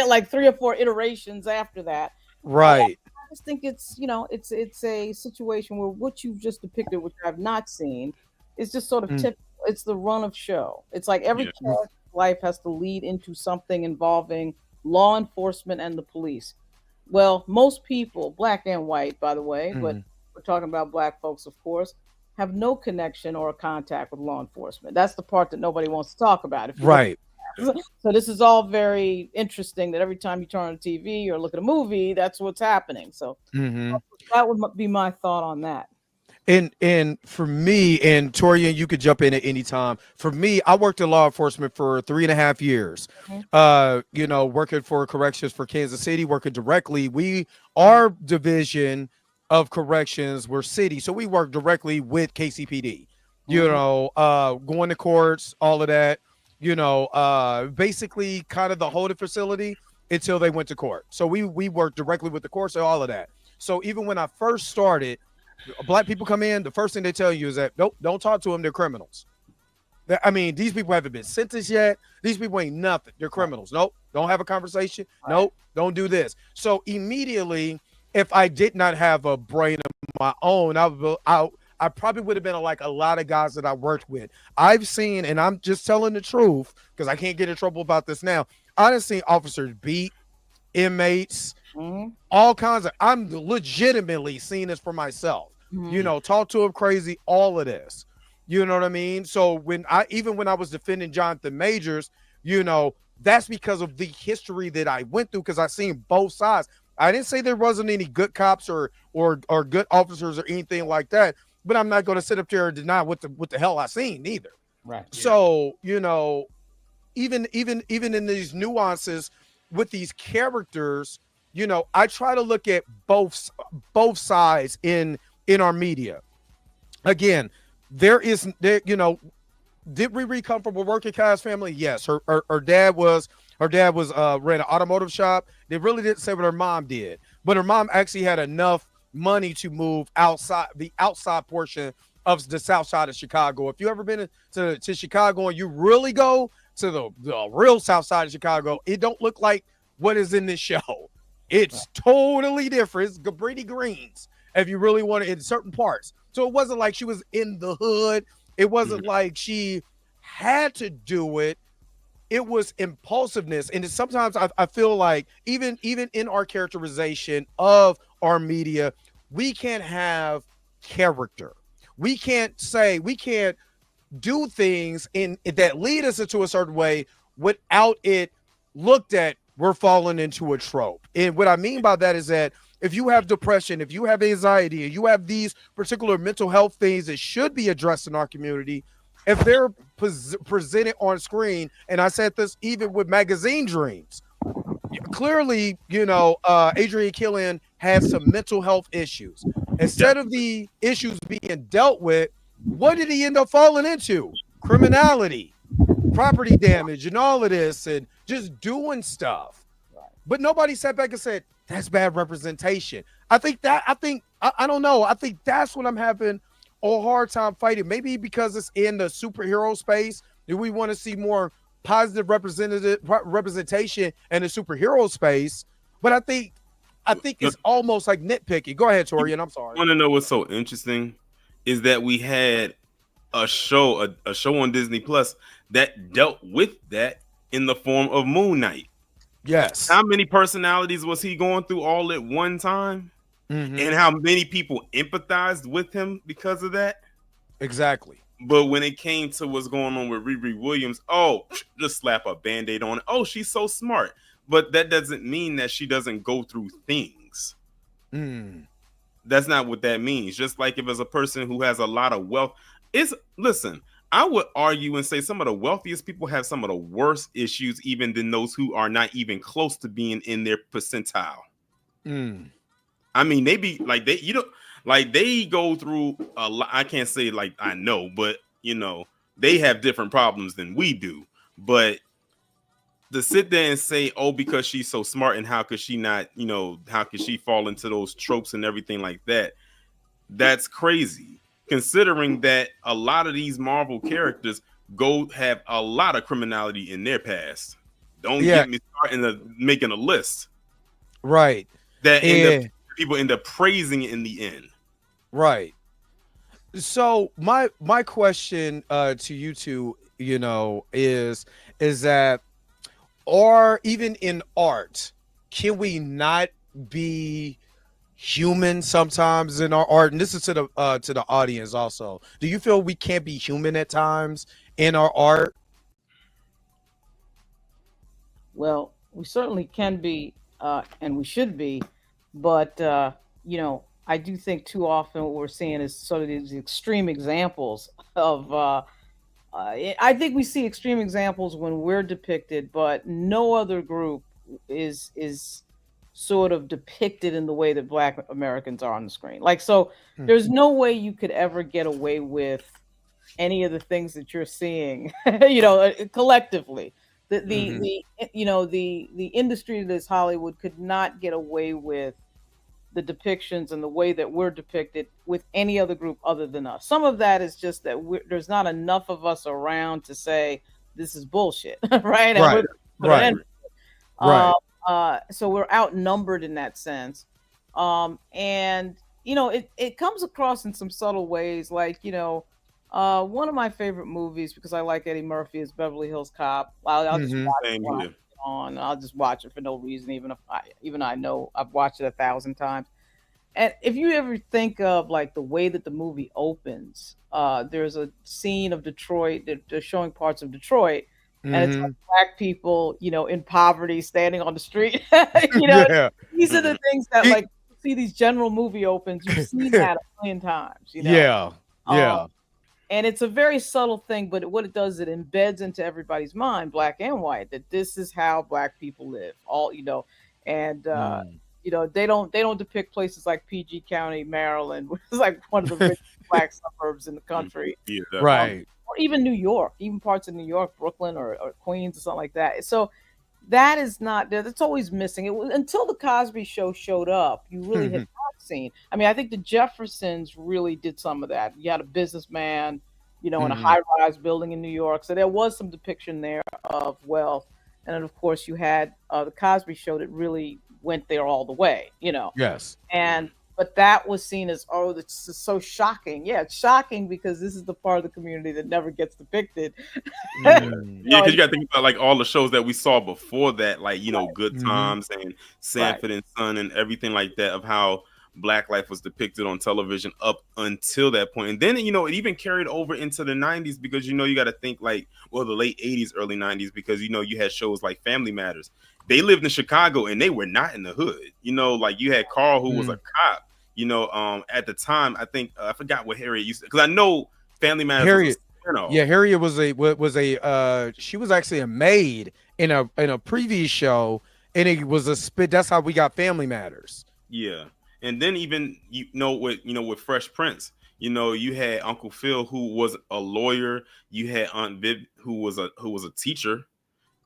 like 3 or 4 iterations after that. Right. I just think it's it's a situation where what you've just depicted, which I've not seen, is just sort of typical. It's the run of show. It's like every character's life has to lead into something involving law enforcement and the police. Well, most people, black and white, by the way, but we're talking about black folks, of course, have no connection or contact with law enforcement. That's the part that nobody wants to talk about. Right. So this is all very interesting that every time you turn on the TV or look at a movie, that's what's happening. So that would be my thought on that. And for me, and Torian, you could jump in at any time. For me, I worked in law enforcement for 3.5 years. Working for corrections for Kansas City, working directly. Our division of corrections were city, so we worked directly with KCPD. Going to courts, all of that. Basically, kind of the holding facility until they went to court. So we worked directly with the courts and all of that. So even when I first started, black people come in, the first thing they tell you is that, nope, don't talk to them. They're criminals. I mean, these people haven't been sentenced yet. These people ain't nothing. They're criminals. Nope, don't have a conversation. Nope, don't do this. So immediately, if I did not have a brain of my own, I probably would have been like a lot of guys that I worked with. I've seen, and I'm just telling the truth because I can't get in trouble about this now. I've seen officers beat inmates, all kinds of. I'm legitimately seeing this for myself. Talk to him crazy, all of this. You know what I mean? So when I was defending Jonathan Majors, that's because of the history that I went through, because I seen both sides. I didn't say there wasn't any good cops or good officers or anything like that, but I'm not going to sit up there and deny what the hell I seen either. Right. So, even in these nuances with these characters, I try to look at both sides in our media. Again, did RiRi come from a working class family? Yes. Her dad was ran an automotive shop. They really didn't say what her mom did, but her mom actually had enough money to move outside the outside portion of the south side of Chicago. If you ever been to Chicago and you really go to the real south side of Chicago, it don't look like what is in this show. It's totally different. It's Cabrini Greens if you really want it in certain parts. So it wasn't like she was in the hood. It wasn't like she had to do it. It was impulsiveness. And sometimes I feel like even in our characterization of our media, we can't have character. We can't do things that lead us into a certain way without it looked at we're falling into a trope. And what I mean by that is that if you have depression, if you have anxiety, and you have these particular mental health things that should be addressed in our community, if they're presented on screen, and I said this even with Magazine Dreams, clearly, Adrian Killian has some mental health issues. Instead of the issues being dealt with, what did he end up falling into? Criminality, property damage, and all of this, and just doing stuff. But nobody sat back and said, that's bad representation. I don't know. I think that's what I'm having a hard time fighting. Maybe because it's in the superhero space. Do we want to see more positive representation in the superhero space? But I think it's almost like nitpicking. Go ahead, Tori, and I'm sorry. I want to know what's so interesting is that we had a show on Disney Plus that dealt with that in the form of Moon Knight. Yes. How many personalities was he going through all at one time? And how many people empathized with him because of that? Exactly. But when it came to what's going on with RiRi Williams, just slap a Band-Aid on it. Oh, she's so smart. But that doesn't mean that she doesn't go through things. That's not what that means. Just like if it's a person who has a lot of wealth, listen, I would argue and say some of the wealthiest people have some of the worst issues even than those who are not even close to being in their percentile. I mean, they be like they go through a lot. I can't say like I know, but they have different problems than we do. But to sit there and say, oh, because she's so smart and how could she not, how could she fall into those tropes and everything like that? That's crazy. Considering that a lot of these Marvel characters have a lot of criminality in their past. Don't get me started making a list. Right. That people end up praising in the end. Right. So my question to you two, is that, or even in art, can we not be human sometimes in our art? And this is to the audience also. Do you feel we can't be human at times in our art? Well, we certainly can be, and we should be, but I do think too often what we're seeing is sort of these extreme examples of. I think we see extreme examples when we're depicted, but no other group is sort of depicted in the way that Black Americans are on the screen. Like, so there's no way you could ever get away with any of the things that you're seeing, collectively. The industry that is Hollywood could not get away with the depictions and the way that we're depicted with any other group other than us. Some of that is just that there's not enough of us around to say this is bullshit, right? And Right. Right. Right. So we're outnumbered in that sense. And it comes across in some subtle ways, like one of my favorite movies, because I like Eddie Murphy, is Beverly Hills Cop. I'll just watch Same it when here. it's on. I'll just watch it for no reason, even I know I've watched it 1,000 times. And if you ever think of like the way that the movie opens, there's a scene of Detroit that they're showing parts of Detroit, and it's like Black people, in poverty, standing on the street. Yeah. These are the things that It- like see these general movie opens. You've seen that a million times. Yeah. Yeah. And it's a very subtle thing, but what it does, it embeds into everybody's mind, Black and white, that this is how Black people live. And they don't depict places like PG County, Maryland, which is like one of the richest Black suburbs in the country. Yeah, Right. Or even New York, even parts of New York, Brooklyn or Queens or something like that. So that is not there. That's always missing. It was until the Cosby Show showed up, you really had not seen. I mean, I think the Jeffersons really did some of that. You had a businessman, in a high-rise building in New York, so there was some depiction there of wealth. And then, of course, you had the Cosby Show that really went there all the way. Yes. But that was seen as, oh, this is so shocking. Yeah, it's shocking because this is the part of the community that never gets depicted. Yeah, because you got to think about like all the shows that we saw before that, like Good Times and Sanford and Son and everything like that, of how Black life was depicted on television up until that point. And then it even carried over into the 90s, because you got to think like, well, the late 80s, early 90s, because you had shows like Family Matters. They lived in Chicago and they were not in the hood. Like you had Carl, who was a cop. At the time, I think I forgot what Harriet used to, because I know Family Matters. Harriet, Harriet was a she was actually a maid in a previous show, and it was a spit. That's how we got Family Matters. Yeah, and then even with Fresh Prince, you had Uncle Phil, who was a lawyer. You had Aunt Viv, who was a teacher,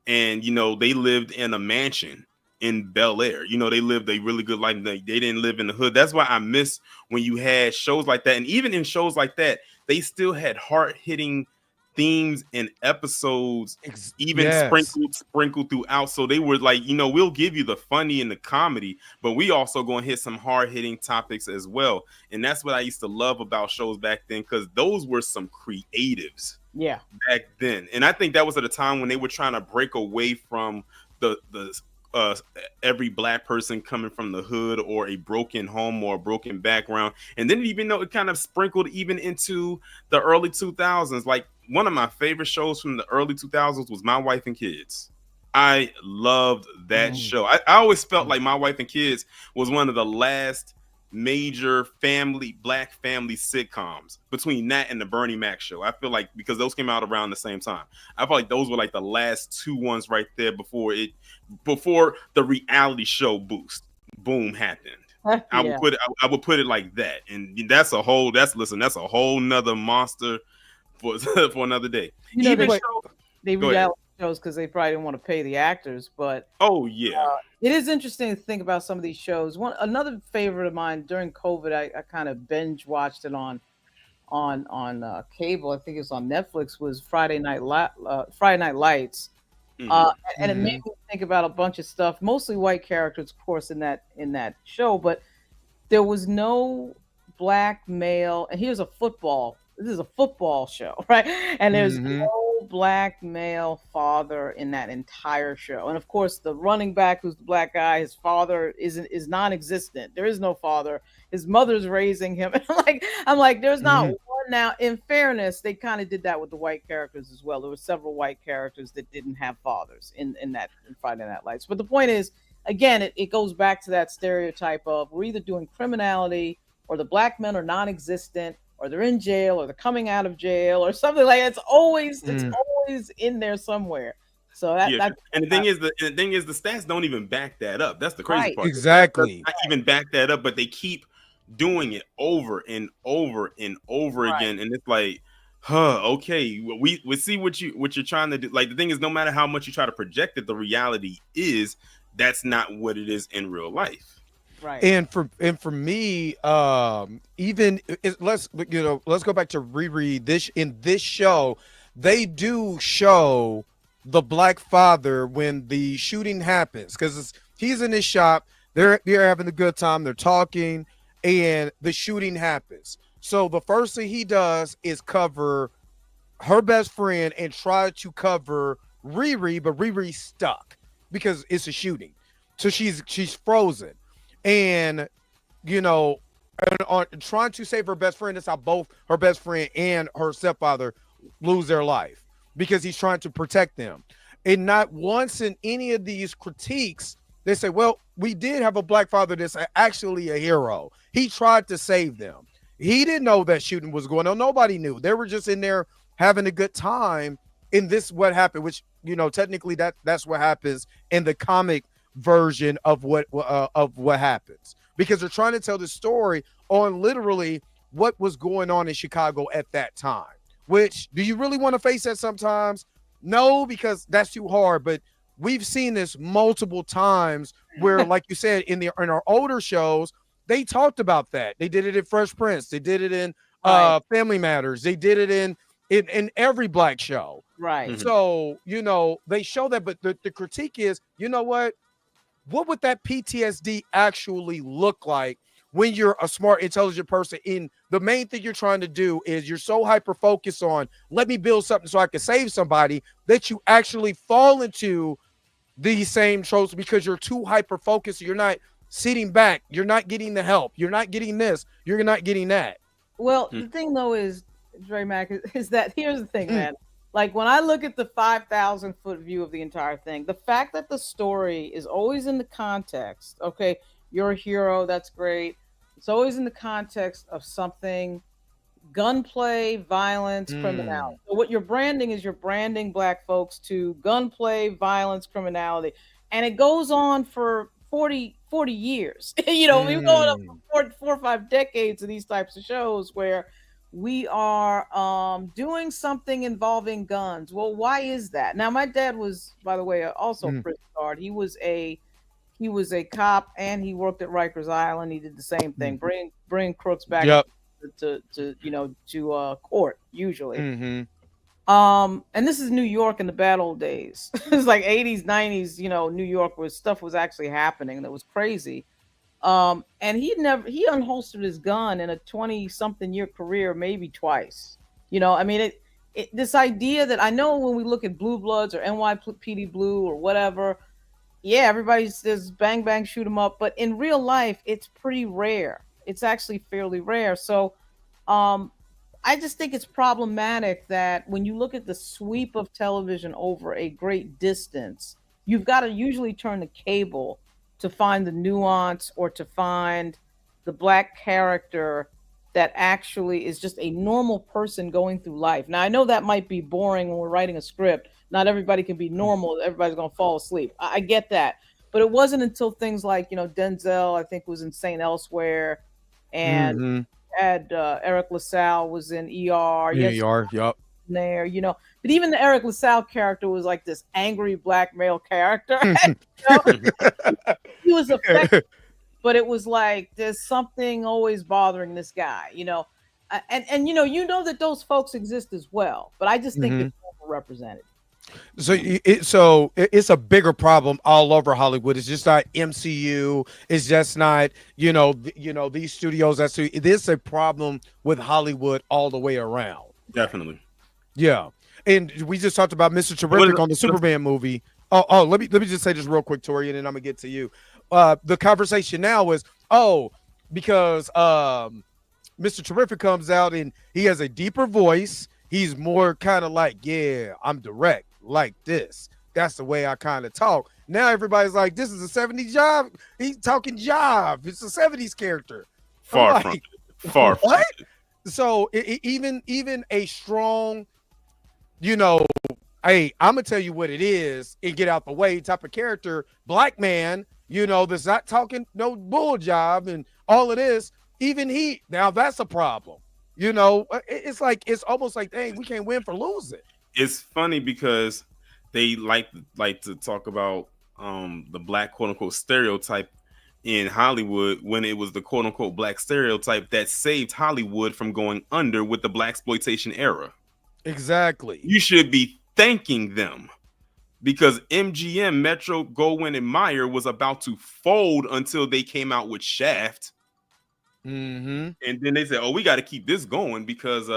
and they lived in a mansion in Bel Air. They lived a really good life. They didn't live in the hood. That's why I miss when you had shows like that. And even in shows like that, they still had hard-hitting themes and episodes, sprinkled throughout. So they were like, we'll give you the funny and the comedy, but we also going to hit some hard-hitting topics as well. And that's what I used to love about shows back then, because those were some creatives back then. And I think that was at a time when they were trying to break away from the every Black person coming from the hood or a broken home or a broken background. And then even though it kind of sprinkled even into the early 2000s, like one of my favorite shows from the early 2000s was My Wife and Kids. I loved that show. I always felt like My Wife and Kids was one of the last major Black family sitcoms, between that and the Bernie Mac show. I feel like, because those came out around the same time, I feel like those were like the last two ones right there before the reality show boom happened. I would put it like that. And that's a whole nother monster for another day. They reality shows because they probably didn't want to pay the actors, but it is interesting to think about some of these shows. Another favorite of mine during COVID, I kind of binge watched it on cable. I think it was on Netflix. Was Friday Night Lights, and it made me think about a bunch of stuff. Mostly white characters, of course, in that show, but there was no Black male. And here's this is a football show, right? And there's no Black male father in that entire show. And of course, the running back, who's the Black guy, his father is non-existent. There is no father. His mother's raising him. And I'm like, there's not now, in fairness, they kind of did that with the white characters as well. There were several white characters that didn't have fathers in Friday Night Lights. But the point is, again, it goes back to that stereotype of we're either doing criminality, or the black men are non-existent, or they're in jail, or they're coming out of jail, or something like that. It's always in there somewhere. So and the thing is, the stats don't even back that up. That's the crazy part. Exactly. Not even back that up, but they keep doing it over and over and over again, and it's like, okay, we see what you're trying to do. Like, the thing is, no matter how much you try to project it, the reality is that's not what it is in real life. Right. And for me, let's go back to RiRi. In this show, they do show the black father when the shooting happens, because he's in his shop, they're having a good time, they're talking, and the shooting happens. So the first thing he does is cover her best friend and try to cover RiRi, but RiRi's stuck because it's a shooting. So she's frozen. And, trying to save her best friend, that's how both her best friend and her stepfather lose their life, because he's trying to protect them. And not once in any of these critiques, they say, well, we did have a black father that's actually a hero. He tried to save them. He didn't know that shooting was going on. Nobody knew. They were just in there having a good time. And this what happened, which, technically that's what happens in the comic version of what happens, because they're trying to tell the story on literally what was going on in Chicago at that time. Which, do you really want to face that sometimes? No, because that's too hard. But we've seen this multiple times where, like you said, in our older shows, they talked about that. They did it in Fresh Prince. They did it in Family Matters. They did it in every black show. Right. So, they show that. But the critique is, what would that PTSD actually look like when you're a smart, intelligent person? In the main thing you're trying to do is you're so hyper focused on, let me build something so I can save somebody, that you actually fall into these same tropes because you're too hyper focused. You're not sitting back. You're not getting the help. You're not getting this. You're not getting that. Well, the thing though is, Dre Mac, is that here's the thing, man. Like, when I look at the 5,000 foot view of the entire thing, the fact that the story is always in the context, okay, you're a hero, that's great. It's always in the context of something, gunplay, violence, criminality. So what you're branding is you're branding black folks to gunplay, violence, criminality. And it goes on for 40 years. We're going up for 4 or 5 decades of these types of shows where we are doing something involving guns. Well, why is that? Now, my dad was, by the way, also a prison guard. He was a cop, and he worked at Rikers Island. He did the same thing, bring crooks back to court usually. And this is New York in the bad old days. It's like 80s, 90s, New York, where stuff was actually happening that was crazy. And he unholstered his gun in a 20-something year career, maybe twice. This idea that, I know when we look at Blue Bloods or NYPD Blue or whatever, yeah, everybody says bang, bang, shoot 'em up. But in real life, it's pretty rare. It's actually fairly rare. So I just think it's problematic that when you look at the sweep of television over a great distance, you've got to usually turn the cable to find the nuance or to find the black character that actually is just a normal person going through life. Now, I know that might be boring when we're writing a script. Not everybody can be normal. Everybody's going to fall asleep. I get that. But it wasn't until things like, Denzel, I think, was in St. Elsewhere, and had Eric LaSalle was in ER. ER, yep. There, but even the Eric LaSalle character was like this angry black male character. He was effective, but it was like there's something always bothering this guy, and that those folks exist as well. But I just think it's overrepresented. So it's a bigger problem all over Hollywood. It's just not MCU. It's just not these studios. It is a problem with Hollywood all the way around. Definitely. Yeah, and we just talked about Mr. Terrific on the Superman movie. Oh, let me just say this real quick, Tori, and then I'm gonna get to you. The conversation now is because Mr. Terrific comes out and he has a deeper voice. He's more kind of like, yeah, I'm direct like this. That's the way I kind of talk. Now everybody's like, this is a 70s job. He's talking job. It's a 70s character. Far from it. Far from it. So even a strong, you know, hey, I'm gonna tell you what it is and get out the way type of character, black man, you know, that's not talking no bull job and all of this. Even he, now that's a problem. You know, it's like, it's almost like, dang, we can't win for losing. It's funny because they like to talk about the black quote unquote stereotype in Hollywood when it was the quote unquote black stereotype that saved Hollywood from going under with the blaxploitation era. Exactly. You should be thanking them because MGM, Metro, Goldwyn, and Meyer was about to fold until they came out with Shaft. Mm-hmm. And then they said, oh, we got to keep this going because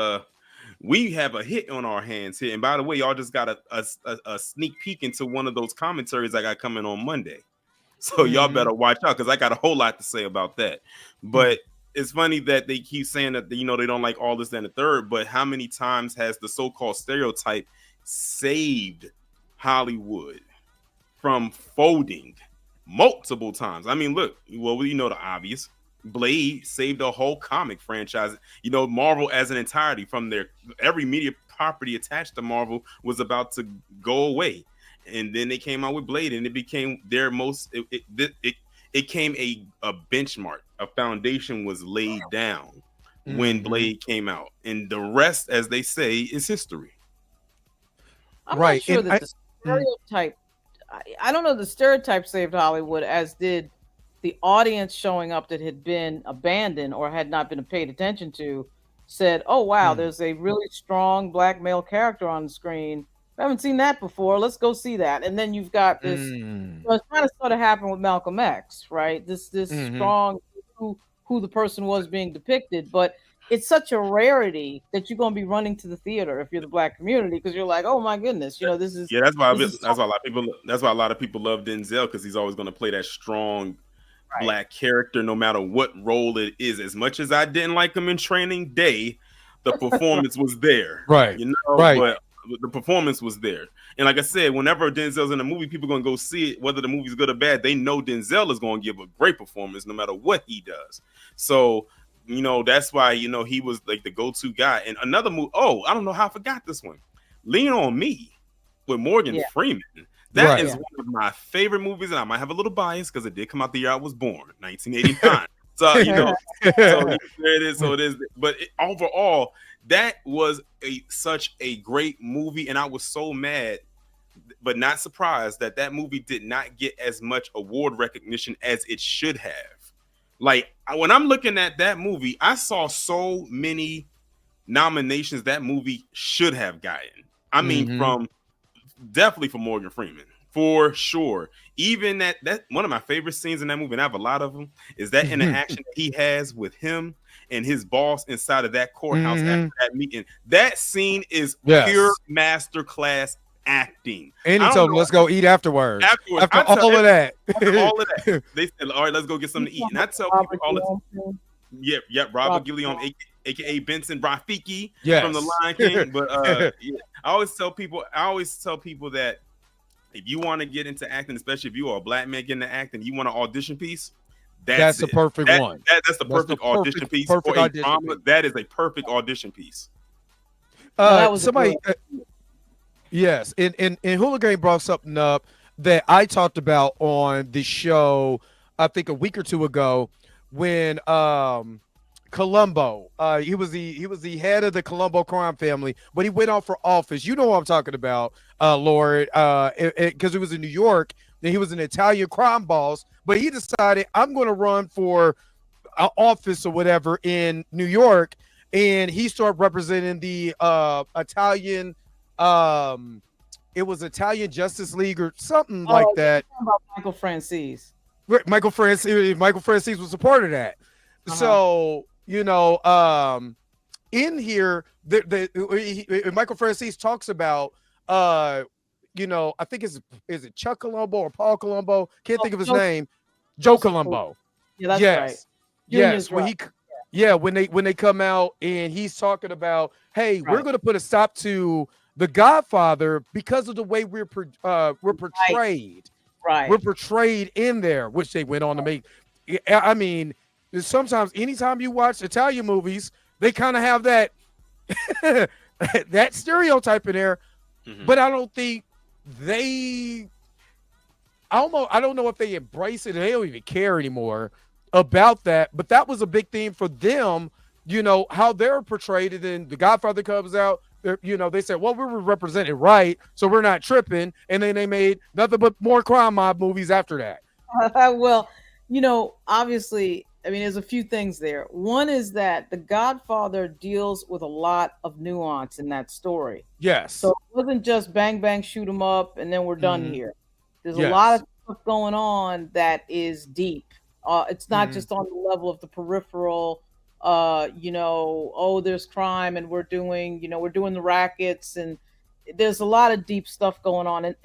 we have a hit on our hands here. And by the way, y'all just got a sneak peek into one of those commentaries I got coming on Monday. So y'all better watch out because I got a whole lot to say about that. But it's funny that they keep saying that, you know, they don't like all this and the third. But how many times has the so-called stereotype saved Hollywood from folding? Multiple times. I mean, look, well, you know the obvious. Blade saved a whole comic franchise. You know, Marvel as an entirety from their every media property attached to Marvel was about to go away. And then they came out with Blade and it became their most, it came a benchmark. A foundation was laid down when Blade came out. And the rest, as they say, is history. I'm not sure that the stereotype, I don't know the stereotype saved Hollywood as did the audience showing up that had been abandoned or had not been paid attention to said, oh, wow, there's a really strong black male character on the screen. I haven't seen that before. Let's go see that. And then you've got this, it's kind of sort of happened with Malcolm X, right? This strong who the person was being depicted. But it's such a rarity that you're going to be running to the theater if you're the black community because you're like, oh my goodness, you know, this is. Yeah, that's why a lot of people love Denzel because he's always going to play that strong black character no matter what role it is. As much as I didn't like him in Training Day, the performance was there, you know, but the performance was there. And like I said, whenever Denzel's in a movie, people are going to go see it, whether the movie's good or bad. They know Denzel is going to give a great performance no matter what he does. So, you know, that's why, you know, he was like the go-to guy. And another movie, oh, I don't know how I forgot this one, Lean on Me with Morgan Freeman. That is one of my favorite movies, and I might have a little bias because it did come out the year I was born, 1989. So, you know, there it is. So it is. But overall, that was such a great movie, and I was so mad, but not surprised that movie did not get as much award recognition as it should have. Like, when I'm looking at that movie, I saw so many nominations that movie should have gotten. I mean, definitely for Morgan Freeman, for sure. Even that one of my favorite scenes in that movie, and I have a lot of them, is that interaction that he has with him and his boss inside of that courthouse after that meeting. That scene is pure masterclass acting. And he told him, let's go eat afterwards. After all of that. They said, all right, let's go get something to eat. And I tell people all the time. Robert Guillaume, aka Benson Rafiki from The Lion King. But I always tell people that if you want to get into acting, especially if you are a black man getting into acting, you want an audition piece. That's the perfect one. That's the perfect audition piece for a drama. That is a perfect audition piece. Somebody, yes, and Hooligan brought something up that I talked about on the show, I think a week or two ago, when Columbo, he was the head of the Columbo crime family, but he went out for office. You know what I'm talking about, Lord, because it was in New York. Then he was an Italian crime boss, but he decided, I'm going to run for office or whatever in New York, and he started representing the Italian. It was Italian Justice League or something like that. About Michael Francis. Michael Francis was a part of that. So, you know, in here, Michael Francis talks about, you know, I think is it Chuck Columbo or Paul Columbo? Can't think of his name. Joe Columbo. Yeah, that's right. Yes, Yeah, when they come out and he's talking about, hey, we're Right. going to put a stop to the Godfather because of the way we're Right. portrayed. Right. We're portrayed in there, which they went on to make. I mean, sometimes anytime you watch Italian movies, they kind of have that that stereotype in there. Mhm. But I don't think they. I don't know if they embrace it and they don't even care anymore about that. But that was a big theme for them. You know how they're portrayed, and then the Godfather comes out. You know, they said, well, we were represented right, so we're not tripping. And then they made nothing but more crime mob movies after that. Well, obviously, I mean, there's a few things there. One is that The Godfather deals with a lot of nuance in that story. Yes. So it wasn't just bang, bang, shoot 'em up, and then we're done here. There's a Yes. lot of stuff going on that is deep. It's not Mhm. just on the level of the peripheral, there's crime and we're doing the rackets, and there's a lot of deep stuff going on. And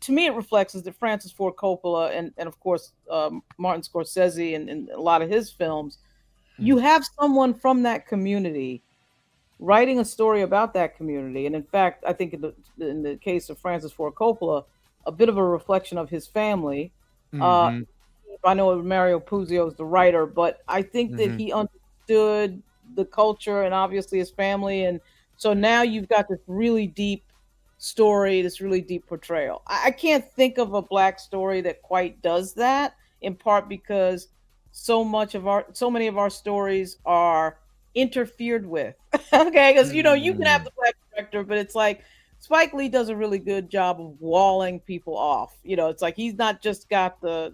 to me it reflects is that Francis Ford Coppola and of course Martin Scorsese and a lot of his films, you have someone from that community writing a story about that community. And in fact, I think in the case of Francis Ford Coppola, a bit of a reflection of his family. Mhm. I know Mario Puzo is the writer, but I think that he understood the culture and obviously his family. And so now you've got this really deep story, this really deep portrayal. I can't think of a Black story that quite does that, in part because so many of our stories are interfered with. Okay, because you can have the Black director, but it's like Spike Lee does a really good job of walling people off. It's like he's not just got the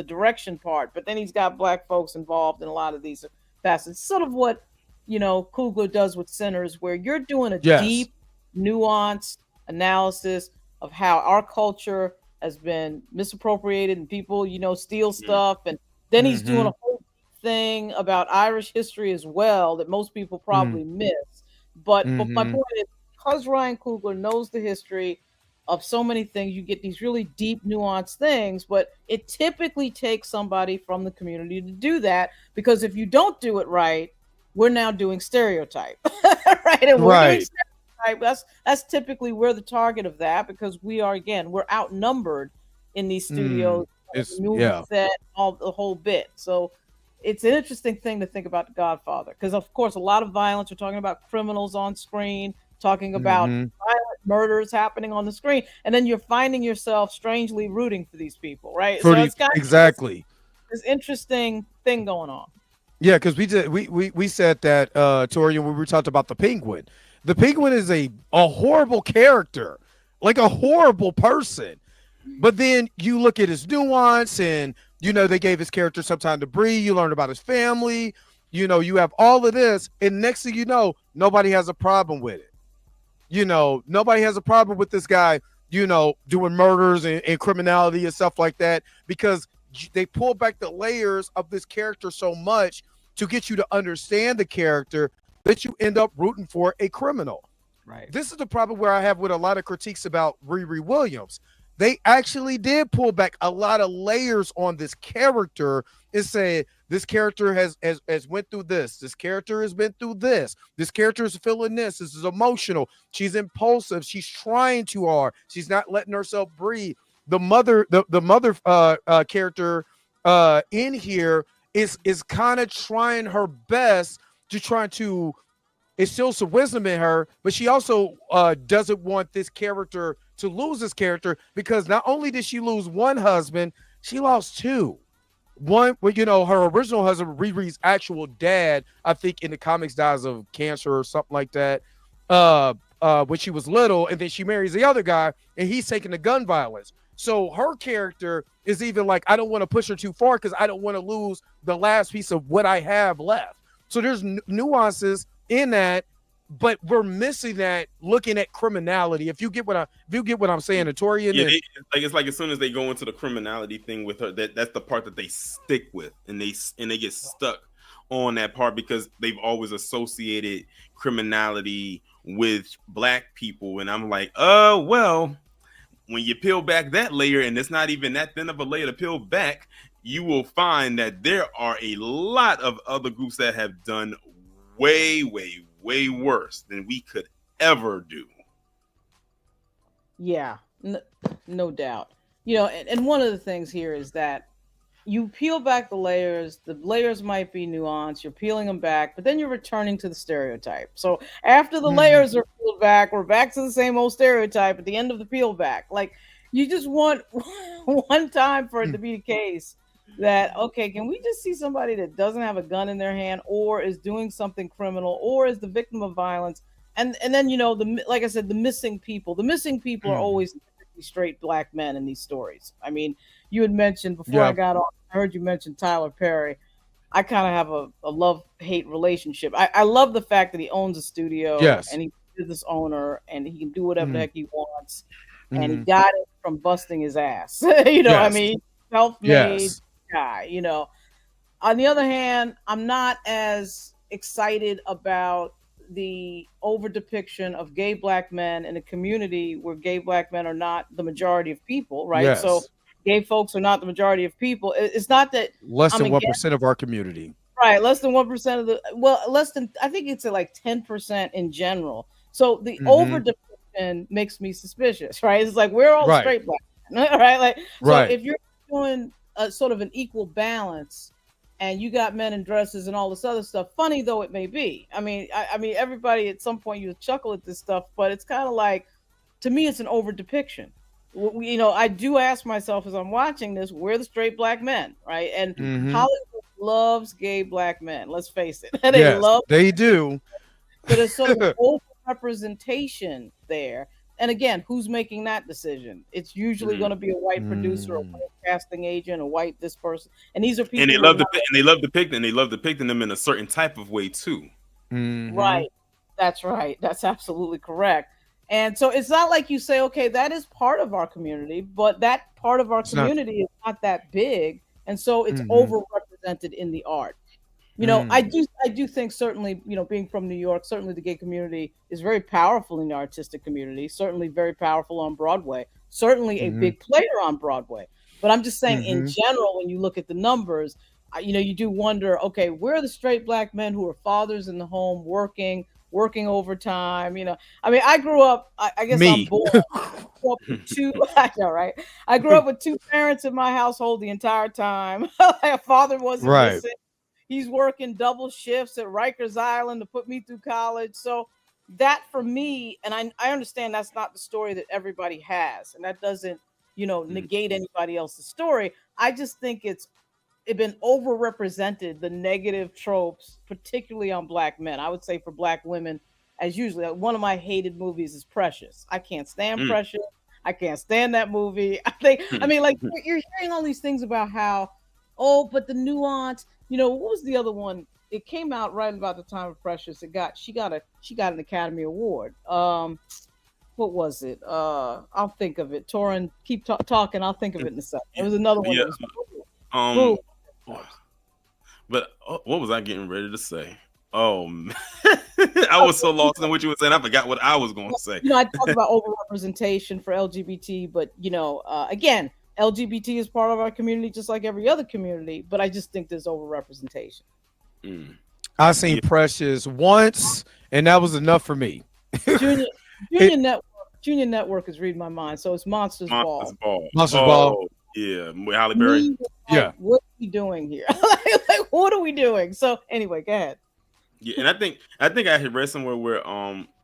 direction part, but then he's got Black folks involved in a lot of these facets. Sort of what Coogler does with Sinners, where you're doing a deep, nuanced analysis of how our culture has been misappropriated and people steal stuff. And then he's doing a whole thing about Irish history as well that most people probably miss. But my point is, because Ryan Coogler knows the history of so many things, you get these really deep, nuanced things, but it typically takes somebody from the community to do that, because if you don't do it right, we're now doing Stereotype. Right? And we're doing Stereotype. That's typically we're the target of that, because we're outnumbered in these studios, movie set, the whole bit. So it's an interesting thing to think about The Godfather, because of course a lot of violence. We're talking about criminals on screen, talking about violent murders happening on the screen, and then you're finding yourself strangely rooting for these people, right? So it's got exactly this interesting thing going on. Yeah, because we said that Tori, when we talked about the Penguin. The Penguin is a horrible character, like a horrible person. But then you look at his nuance, and they gave his character some time to breathe. You learn about his family. You have all of this, and next thing you know, nobody has a problem with it. Nobody has a problem with this guy, doing murders and criminality and stuff like that, because they pull back the layers of this character so much to get you to understand the character that you end up rooting for a criminal. Right. This is the problem where I have with a lot of critiques about RiRi Williams. They actually did pull back a lot of layers on this character and say, this character has went through this. This character has been through this. This character is feeling this. This is emotional. She's impulsive. She's trying too hard. She's not letting herself breathe. The mother character in here is kind of trying her best to try to instill some wisdom in her, but she also doesn't want this character to lose this character, because not only did she lose one husband, she lost two. One, her original husband, RiRi's actual dad, I think in the comics dies of cancer or something like that when she was little, and then she marries the other guy, and he's taking the gun violence. So her character is even like, I don't want to push her too far because I don't want to lose the last piece of what I have left. So there's nuances in that, but we're missing that looking at criminality. If you get what I'm saying, Notorian. Yeah, it's like as soon as they go into the criminality thing with her, that's the part that they stick with, and they get stuck on that part because they've always associated criminality with Black people. And I'm like, well, when you peel back that layer, and it's not even that thin of a layer to peel back, you will find that there are a lot of other groups that have done way, way, way worse than we could ever do. Yeah, no doubt. And one of the things here is that you peel back the layers might be nuanced, you're peeling them back, but then you're returning to the stereotype. So after the layers are peeled back, we're back to the same old stereotype at the end of the peel back. Like, you just want one time for it to be the case that, okay, can we just see somebody that doesn't have a gun in their hand, or is doing something criminal, or is the victim of violence, and then like I said, the missing people are always straight black men in these stories. I mean, you had mentioned before I got on, I heard you mention Tyler Perry. I kind of have a love-hate relationship. I love the fact that he owns a studio, and he's a business owner, and he can do whatever the heck he wants, and he got it from busting his ass. I mean, self-made guy. On the other hand, I'm not as excited about the over depiction of gay black men in a community where gay black men are not the majority of people, right? So gay folks are not the majority of people. It's not that less than 1% of our community, right? Less than 1% of less than, I think it's like 10% in general. So the over depiction makes me suspicious, right? It's like, we're all straight black men, right? Like, so if you're doing a sort of an equal balance, and you got men in dresses and all this other stuff, funny though it may be. I mean, everybody at some point you chuckle at this stuff, but it's kind of like, to me, it's an over depiction. I do ask myself as I'm watching this, we're the straight black men, right? And Hollywood loves gay black men. Let's face it, they do. But there's sort of over representation there. And again, who's making that decision? It's usually going to be a white producer, a white casting agent, a white this person, and these are people. And they love depicting them in a certain type of way too. Right. That's right. That's absolutely correct. And so it's not like you say, okay, that is part of our community, but that part of our community is not that big, and so it's overrepresented in the art. I do think, certainly, being from New York, certainly the gay community is very powerful in the artistic community, certainly very powerful on Broadway, certainly a big player on Broadway. But I'm just saying, in general, when you look at the numbers, you do wonder, okay, where are the straight black men who are fathers in the home, working overtime? I mean, I grew up, I guess I'm born with two, I know, right? I grew up with two parents in my household the entire time. My father wasn't missing. He's working double shifts at Rikers Island to put me through college. So that, for me, and I understand that's not the story that everybody has, and that doesn't, negate anybody else's story. I just think it's been overrepresented, the negative tropes, particularly on black men. I would say for black women, as usually, one of my hated movies is Precious. I can't stand Precious. I can't stand that movie. I mean, like, you're hearing all these things about how, but the nuance. What was the other one? It came out right about the time of Precious. She got an Academy Award. What was it? I'll think of it. Torin, keep talking. I'll think of it in a second. It was another one. Yeah. But what was I getting ready to say? Oh, man. I was so lost in what you were saying. I forgot what I was going to say. I talk about overrepresentation for LGBT, but again, LGBT is part of our community, just like every other community. But I just think there's overrepresentation. I seen Precious once, and that was enough for me. Junior Network is reading my mind, so it's Monsters Ball. Monsters Ball. Yeah, with Halle Berry. What are we doing here? like, what are we doing? So anyway, go ahead. Yeah, and I think I had read somewhere where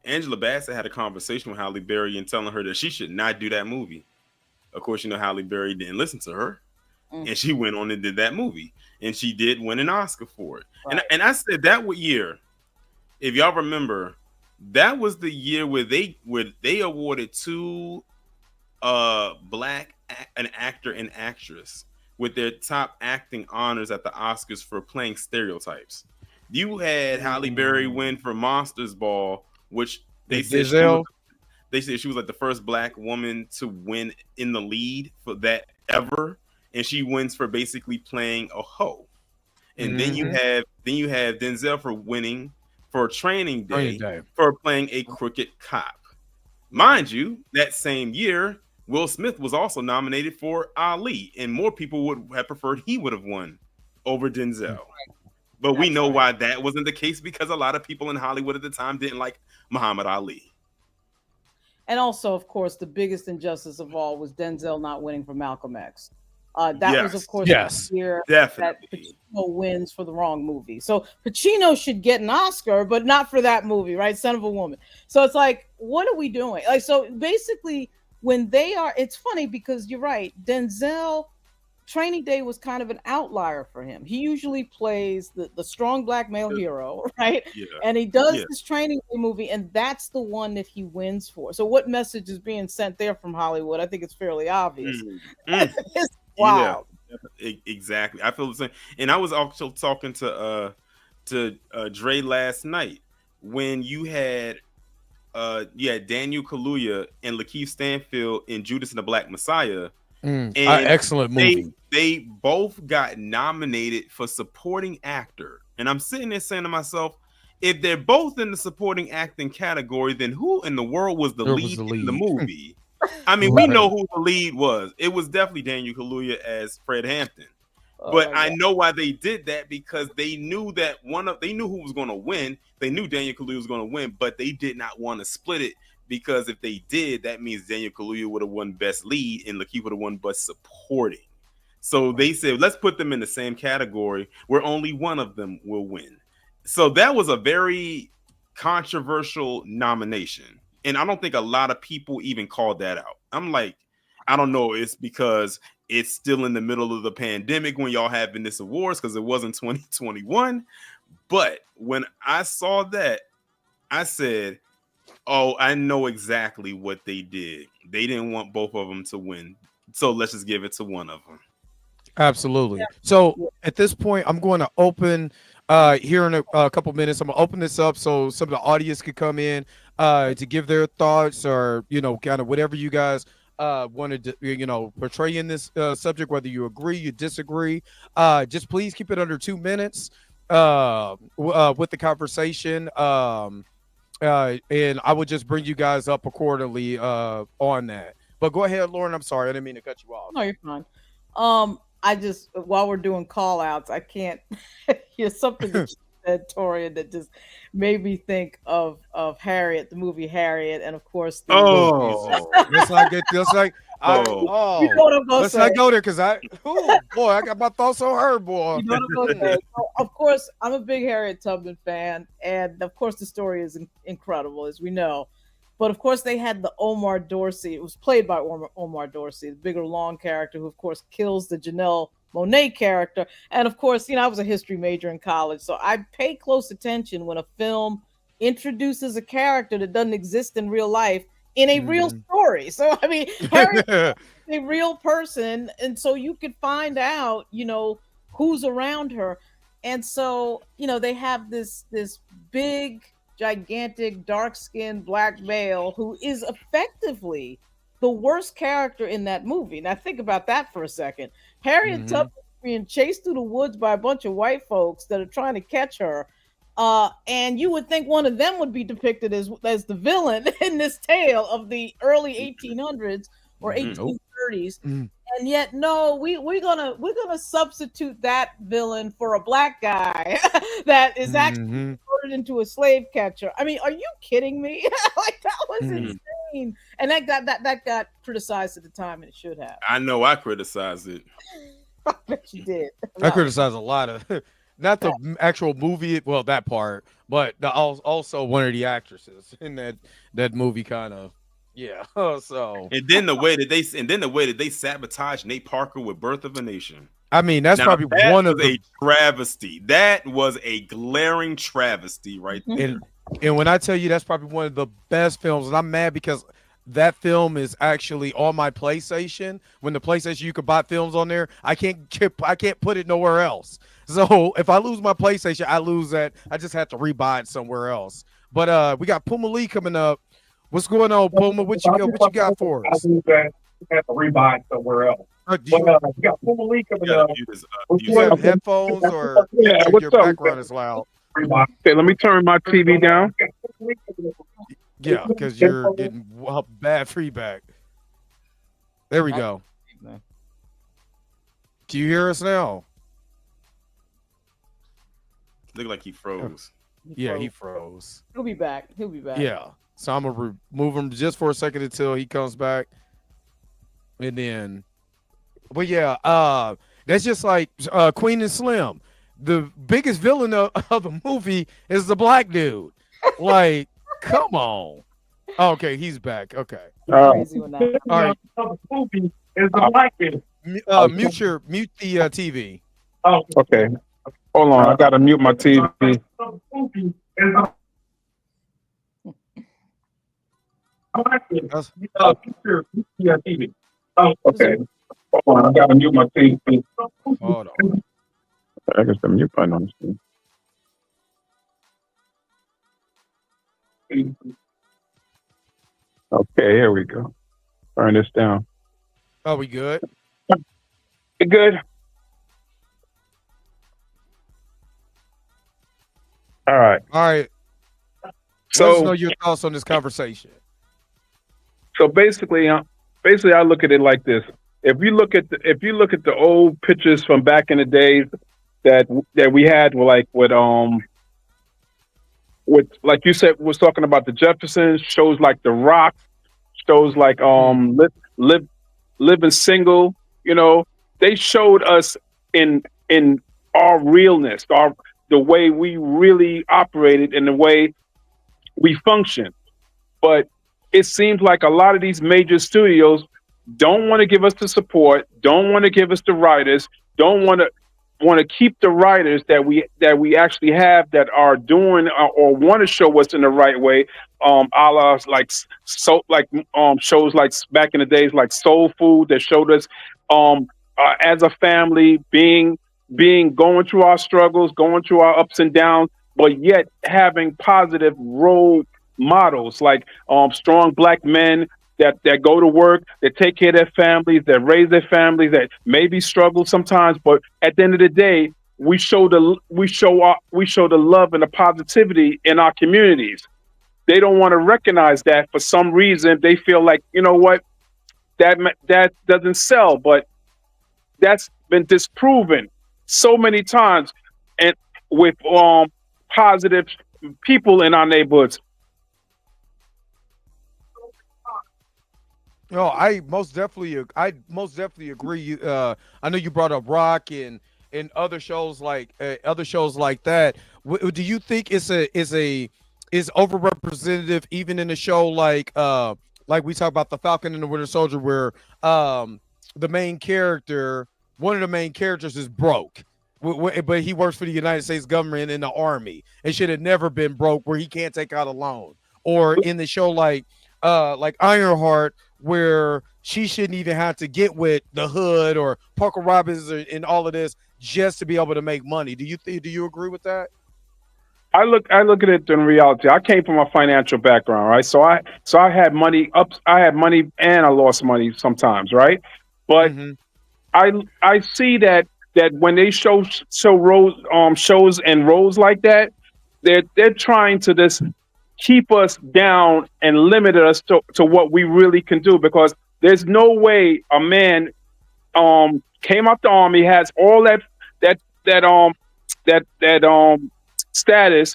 Angela Bassett had a conversation with Halle Berry and telling her that she should not do that movie. Of course, Halle Berry didn't listen to her, and she went on and did that movie, and she did win an Oscar for it. Right. And I said that year, if y'all remember, that was the year where they awarded two black an actor and actress with their top acting honors at the Oscars for playing Stereotypes. You had Halle Berry win for Monsters Ball, which they said she was like the first black woman to win in the lead for that ever, and she wins for basically playing a hoe. And then you have Denzel for winning for Training Day for playing a crooked cop. Mind you, that same year Will Smith was also nominated for Ali, and more people would have preferred he would have won over Denzel. But we know why that wasn't the case, because a lot of people in Hollywood at the time didn't like Muhammad Ali. And also, of course, the biggest injustice of all was Denzel not winning for Malcolm X. That was, of course, the year that Pacino wins for the wrong movie. So Pacino should get an Oscar, but not for that movie, right? Son of a Woman. So it's like, what are we doing? Like, so basically, when they are, it's funny because you're right. Denzel, Training Day was kind of an outlier for him. He usually plays the strong black male hero, right? Yeah. And he does this Training Day movie, and that's the one that he wins for. So what message is being sent there from Hollywood? I think it's fairly obvious. Wow. Yeah, exactly. I feel the same. And I was also talking to Dre last night when you had Daniel Kaluuya and Lakeith Stanfield in Judas and the Black Messiah. Excellent movie. They both got nominated for supporting actor. And I'm sitting there saying to myself, if they're both in the supporting acting category, then who in the world was the lead in the movie? I mean, we know who the lead was. It was definitely Daniel Kaluuya as Fred Hampton. But I know why they did that, because they knew that they knew who was going to win. They knew Daniel Kaluuya was going to win, but they did not want to split it, because if they did, that means Daniel Kaluuya would have won Best Lead and Lakeith would have won Best Supporting. So they said, let's put them in the same category where only one of them will win. So that was a very controversial nomination. And I don't think a lot of people even called that out. I'm like, I don't know. It's because it's still in the middle of the pandemic when y'all having this awards, because it wasn't 2021. But when I saw that, I said, oh, I know exactly what they did. They didn't want both of them to win. So let's just give it to one of them. Absolutely. So at this point, I'm going to open here in a couple minutes. I'm going to open this up so some of the audience could come in to give their thoughts, or, kind of whatever you guys wanted to, portray in this subject, whether you agree, you disagree. Just please keep it under 2 minutes with the conversation. And I would just bring you guys up accordingly on that. But go ahead, Lauren. I'm sorry. I didn't mean to cut you off. No, you're fine. I just, while we're doing call outs, I can't hear something that you said, Torian, that just made me think of Harriet, the movie Harriet, and of course let's not go there, because I got my thoughts on her, boy. So, of course, I'm a big Harriet Tubman fan, and of course the story is incredible, as we know. But of course, they had the Omar Dorsey. It was played by Omar Dorsey, the bigger, long character, who of course kills the Janelle Monáe character. And of course, I was a history major in college, so I pay close attention when a film introduces a character that doesn't exist in real life in a real story. So I mean, Harriet is a real person, and so you could find out, who's around her. And so, they have this big, gigantic, dark-skinned black male who is effectively the worst character in that movie. Now think about that for a second. Harriet Tubman being chased through the woods by a bunch of white folks that are trying to catch her, and you would think one of them would be depicted as the villain in this tale of the early 1800s or 1830s. And yet, no, we're gonna substitute that villain for a black guy that is actually converted into a slave catcher. I mean, are you kidding me? Like, that was insane, and that got criticized at the time, and it should have. I know I criticized it. I bet you did. I criticized a lot of, not the actual movie, well, that part, but also one of the actresses in that movie, kind of. Yeah. So and then the way that they sabotage Nate Parker with Birth of a Nation. I mean, that's probably one of a travesty. That was a glaring travesty, right there. And when I tell you, that's probably one of the best films, and I'm mad because that film is actually on my PlayStation. When the PlayStation, you could buy films on there, I can't put it nowhere else. So if I lose my PlayStation, I lose that. I just have to rebuy it somewhere else. But we got Puma Lee coming up. What's going on, Puma? What you got for us? I have to rebuy somewhere else. You got Puma Lee coming up. You have headphones, or your background is loud? Okay, let me turn my TV down. Yeah, because you're getting bad feedback. There we go. Can you hear us now? Look like he froze. He froze. He'll be back. Yeah. So I'm gonna remove him just for a second until he comes back. And then, but yeah, that's just like Queen and Slim. The biggest villain of the movie is the black dude. Like, come on. Okay, he's back. Okay. Crazy when that. All right. The movie is the black dude. Mute the TV. Oh, Okay. Hold on. I gotta mute my TV. The movie is the black dude. That's- TV. Oh, Okay. Hold on. I gotta mute my TV. Hold on. I guess the mute button on the screen. Okay, here we go. Turn this down. Are we good? You good? All right. All right. Let us So know your thoughts on this conversation. So basically, I look at it like this: if you look at the old pictures from back in the days that we had, with like you said, was talking about the Jeffersons, shows like The Rock, shows like Living Single. You know, they showed us in our realness, the way we really operated and the way we function. But it seems like a lot of these major studios don't want to give us the support, don't want to give us the writers, don't want to keep the writers that we actually have that are doing or want to show us in the right way. A la shows like back in the days like Soul Food that showed us as a family being going through our struggles, going through our ups and downs, but yet having positive role models like strong black men that go to work, that take care of their families, that raise their families, that maybe struggle sometimes, but at the end of the day, we show the love and the positivity in our communities. They don't want to recognize that for some reason. They feel like, you know what, that doesn't sell, but that's been disproven so many times, and with positive people in our neighborhoods. No, I most definitely agree. I know you brought up Rock and other shows like that. Do you think is overrepresentative even in a show like we talk about the Falcon and the Winter Soldier, where one of the main characters is broke, but he works for the United States government in the army and should have never been broke, where he can't take out a loan, or in the show like Ironheart, where she shouldn't even have to get with the hood or Parker Robbins and all of this just to be able to make money. Do you agree with that? I look at it in reality. I came from a financial background, right? So I had money I had money and I lost money sometimes, right? But I see that when they show shows and roles like that, they're trying to just keep us down and limit us to what we really can do, because there's no way a man came out the army, has all that status,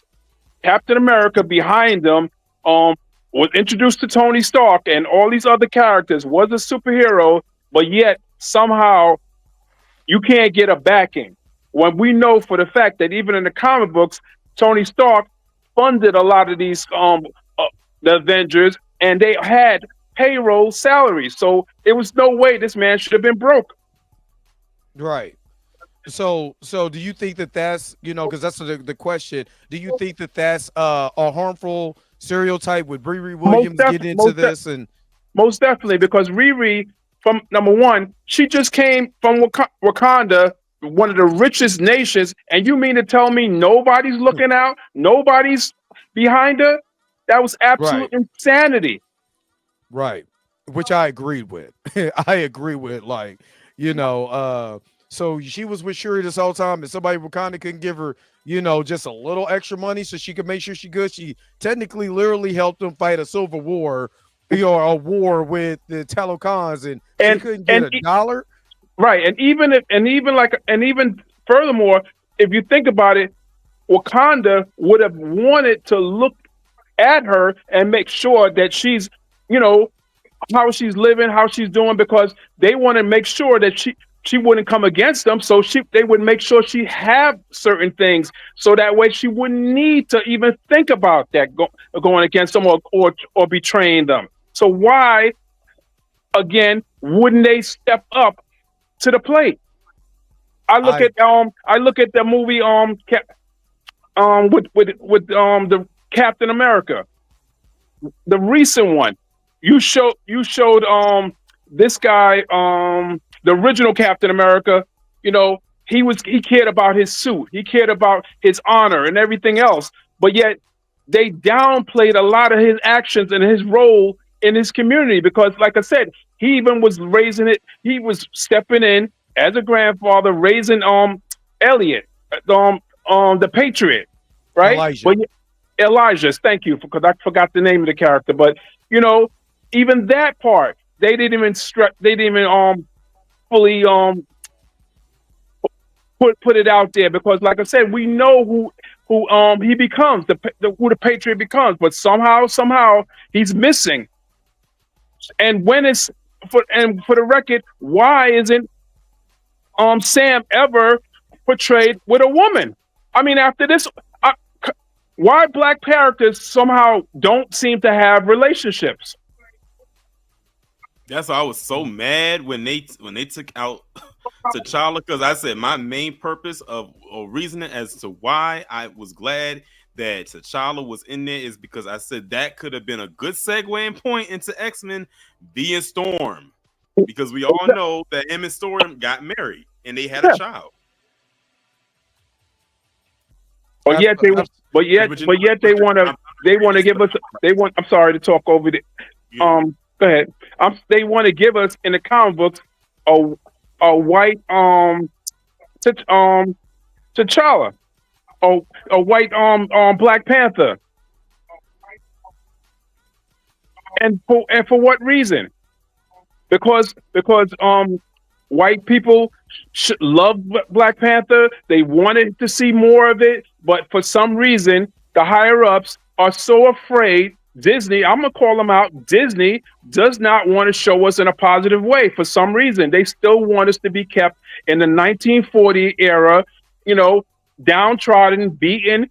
Captain America behind them, was introduced to Tony Stark and all these other characters, was a superhero, but yet somehow you can't get a backing. When we know for the fact that even in the comic books, Tony Stark funded a lot of these the Avengers, and they had payroll salaries. So it was no way this man should have been broke. Right. So do you think that that's, because that's the question, do you think that that's a harmful stereotype with RiRi Williams getting into this? And most definitely, because RiRi, from number one, she just came from Wakanda, one of the richest nations, and you mean to tell me nobody's looking out, nobody's behind her? That was absolute insanity. Right. Which I agreed with. I agree with, so she was with Shuri this whole time, and somebody in Wakanda couldn't give her, just a little extra money so she could make sure she good. She technically literally helped them fight a civil war a war with the Talocons, and she couldn't get a dollar. Right, and even furthermore, if you think about it, Wakanda would have wanted to look at her and make sure that she's, how she's living, how she's doing, because they want to make sure that she wouldn't come against them. So they would make sure she have certain things, so that way she wouldn't need to even think about that going against them or betraying them. So why, again, wouldn't they step up to the plate? I look at the movie with the Captain America, the recent one. You showed this guy, the original Captain America. He cared about his suit, he cared about his honor and everything else, but yet they downplayed a lot of his actions and his role in his community, because, like I said, he even was raising it. He was stepping in as a grandfather, raising Elliot, the Patriot, right? Elijah. Thank you, because I forgot the name of the character. But even that part, they didn't even fully put it out there, because, like I said, we know who he becomes, who the Patriot becomes, but somehow he's missing. And when it's for the record, why isn't Sam ever portrayed with a woman? I mean, after this, why black characters somehow don't seem to have relationships? That's why I was so mad when they took out T'Challa, because I said my main purpose of reasoning as to why I was glad that T'Challa was in there is because I said that could have been a good segue and point into X-Men being Storm, because we all know that him and Storm got married and they had a child. But yet they want to give us. I'm sorry to talk over the. Go ahead. They want to give us in the comic books a white T'Challa, a white Black Panther, and for what reason? Because white people love Black Panther. They wanted to see more of it, but for some reason, the higher ups are so afraid. Disney, I'm gonna call them out. Disney does not want to show us in a positive way. For some reason, they still want us to be kept in the 1940 era, downtrodden, beaten,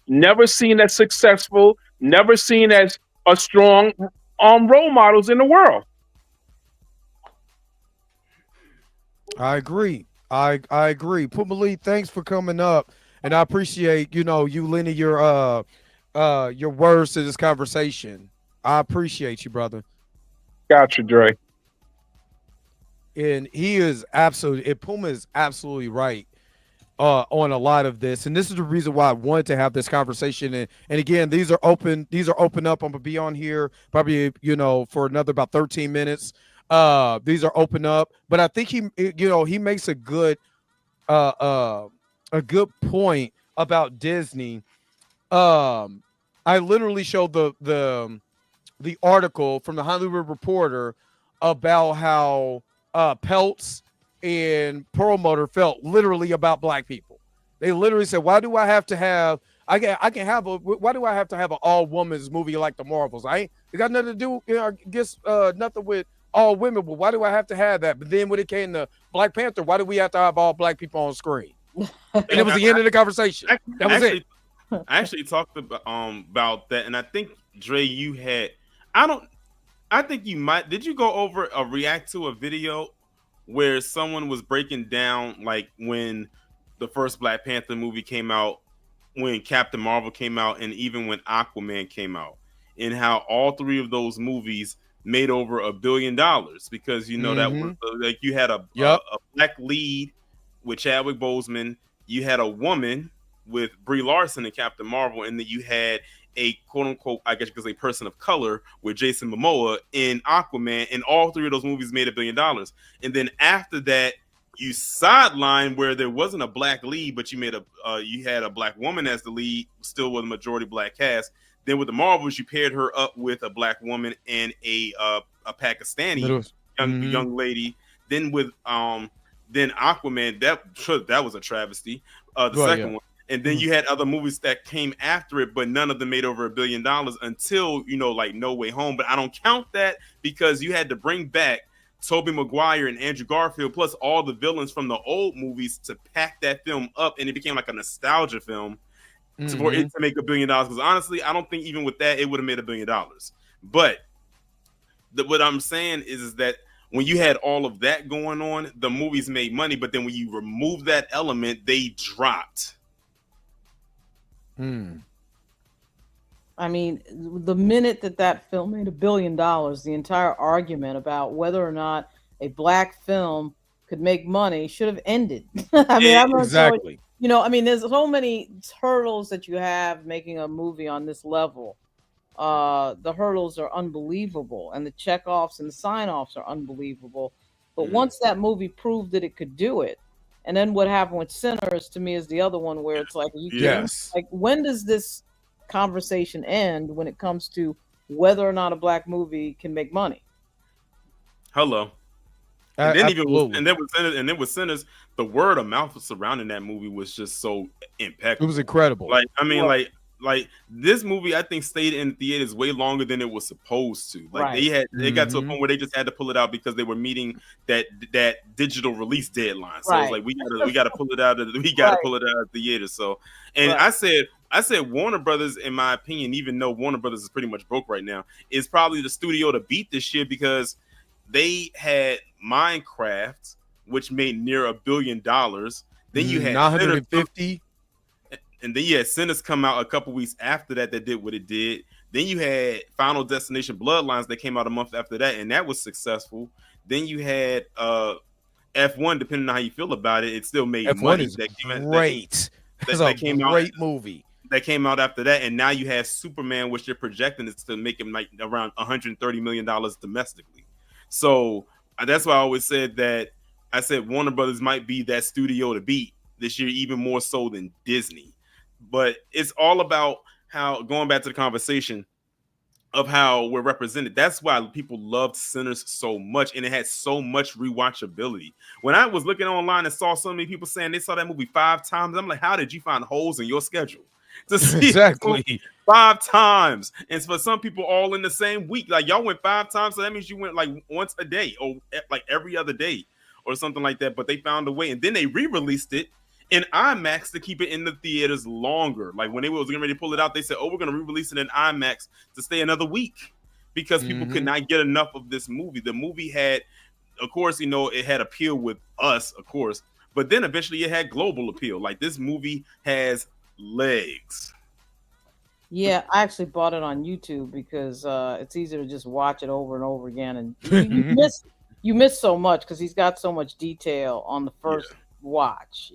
never seen as successful, never seen as a strong role models in the world. I agree. I agree. Pumali, thanks for coming up, and I appreciate you lending your words to this conversation. I appreciate you, brother. Got you, Dre. And Puma is absolutely right on a lot of this, and this is the reason why I wanted to have this conversation. And again, these are open up. I'm gonna be on here probably for another about 13 minutes. These are open up, but I think he makes a good point about Disney. I literally showed the article from the Hollywood Reporter about how Peltz and Perlmutter felt literally about black people. They literally said, "Why do I have to have? Why do I have to have an all women's movie like the Marvels? It got nothing to do. I guess nothing with all women. But why do I have to have that? But then when it came to Black Panther, why do we have to have all black people on screen?" And it was the end of the conversation. That was it. I actually talked about that, and I think Dre, I think you might. Did you go over or react to a video where someone was breaking down like when the first Black Panther movie came out, when Captain Marvel came out, and even when Aquaman came out, and how all three of those movies made over $1 billion because that was like you had a black lead with Chadwick Boseman, you had a woman with Brie Larson and Captain Marvel, and then you had a quote unquote, I guess you could say, person of color with Jason Momoa in Aquaman, and all three of those movies made $1 billion. And then after that, you sidelined where there wasn't a black lead, but you had a black woman as the lead, still with a majority black cast. Then with the Marvels, you paired her up with a black woman and a Pakistani young lady. Then with then Aquaman, that was a travesty. The second one. And then you had other movies that came after it, but none of them made over $1 billion until, like No Way Home. But I don't count that because you had to bring back Tobey Maguire and Andrew Garfield, plus all the villains from the old movies to pack that film up, and it became like a nostalgia film for it to make $1 billion. Because honestly, I don't think even with that, it would have made $1 billion. But what I'm saying is that when you had all of that going on, the movies made money, but then when you remove that element, they dropped. I mean, the minute that film made $1 billion, the entire argument about whether or not a black film could make money should have ended. I mean, I'm exactly. I mean, there's so many hurdles that you have making a movie on this level. The hurdles are unbelievable, and the checkoffs and the sign-offs are unbelievable. But once that movie proved that it could do it, and then what happened with Sinners to me is the other one where it's like, like, when does this conversation end when it comes to whether or not a black movie can make money? Hello. And then with Sinners, the word of mouth surrounding that movie was just so impeccable. It was incredible. Like, I mean, like this movie, I think stayed in theaters way longer than it was supposed to. Like they got to a point where they just had to pull it out because they were meeting that digital release deadline. So it's like we gotta pull it out of the theater. So, and I said Warner Brothers, in my opinion, even though Warner Brothers is pretty much broke right now, is probably the studio to beat this year because they had Minecraft, which made near $1 billion. Then you had 950. And then you had Sinners come out a couple weeks after that did what it did. Then you had Final Destination Bloodlines that came out a month after that, and that was successful. Then you had F1, depending on how you feel about it, it still made F1 money. Is great. It's a great movie. That came out after that, and now you have Superman, which they're projecting is to make him like around $130 million domestically. So that's why I always said that I said Warner Brothers might be that studio to beat this year, even more so than Disney. But it's all about how, going back to the conversation of how we're represented. That's why people loved Sinners so much, and it had so much rewatchability. When I was looking online and saw so many people saying they saw that movie 5 times, I'm like, how did you find holes in your schedule to see exactly 5 times? And for some people, all in the same week. Like y'all went 5 times, so that means you went like once a day or like every other day or something like that. But they found a way, and then they re-released it in IMAX to keep it in the theaters longer. Like when they was getting ready to pull it out, they said, "Oh, we're going to re-release it in IMAX to stay another week," because people could not get enough of this movie. The movie had, of course, it had appeal with us, of course, but then eventually it had global appeal. Like this movie has legs. Yeah, I actually bought it on YouTube because it's easier to just watch it over and over again, and you miss so much because he's got so much detail on the first watch,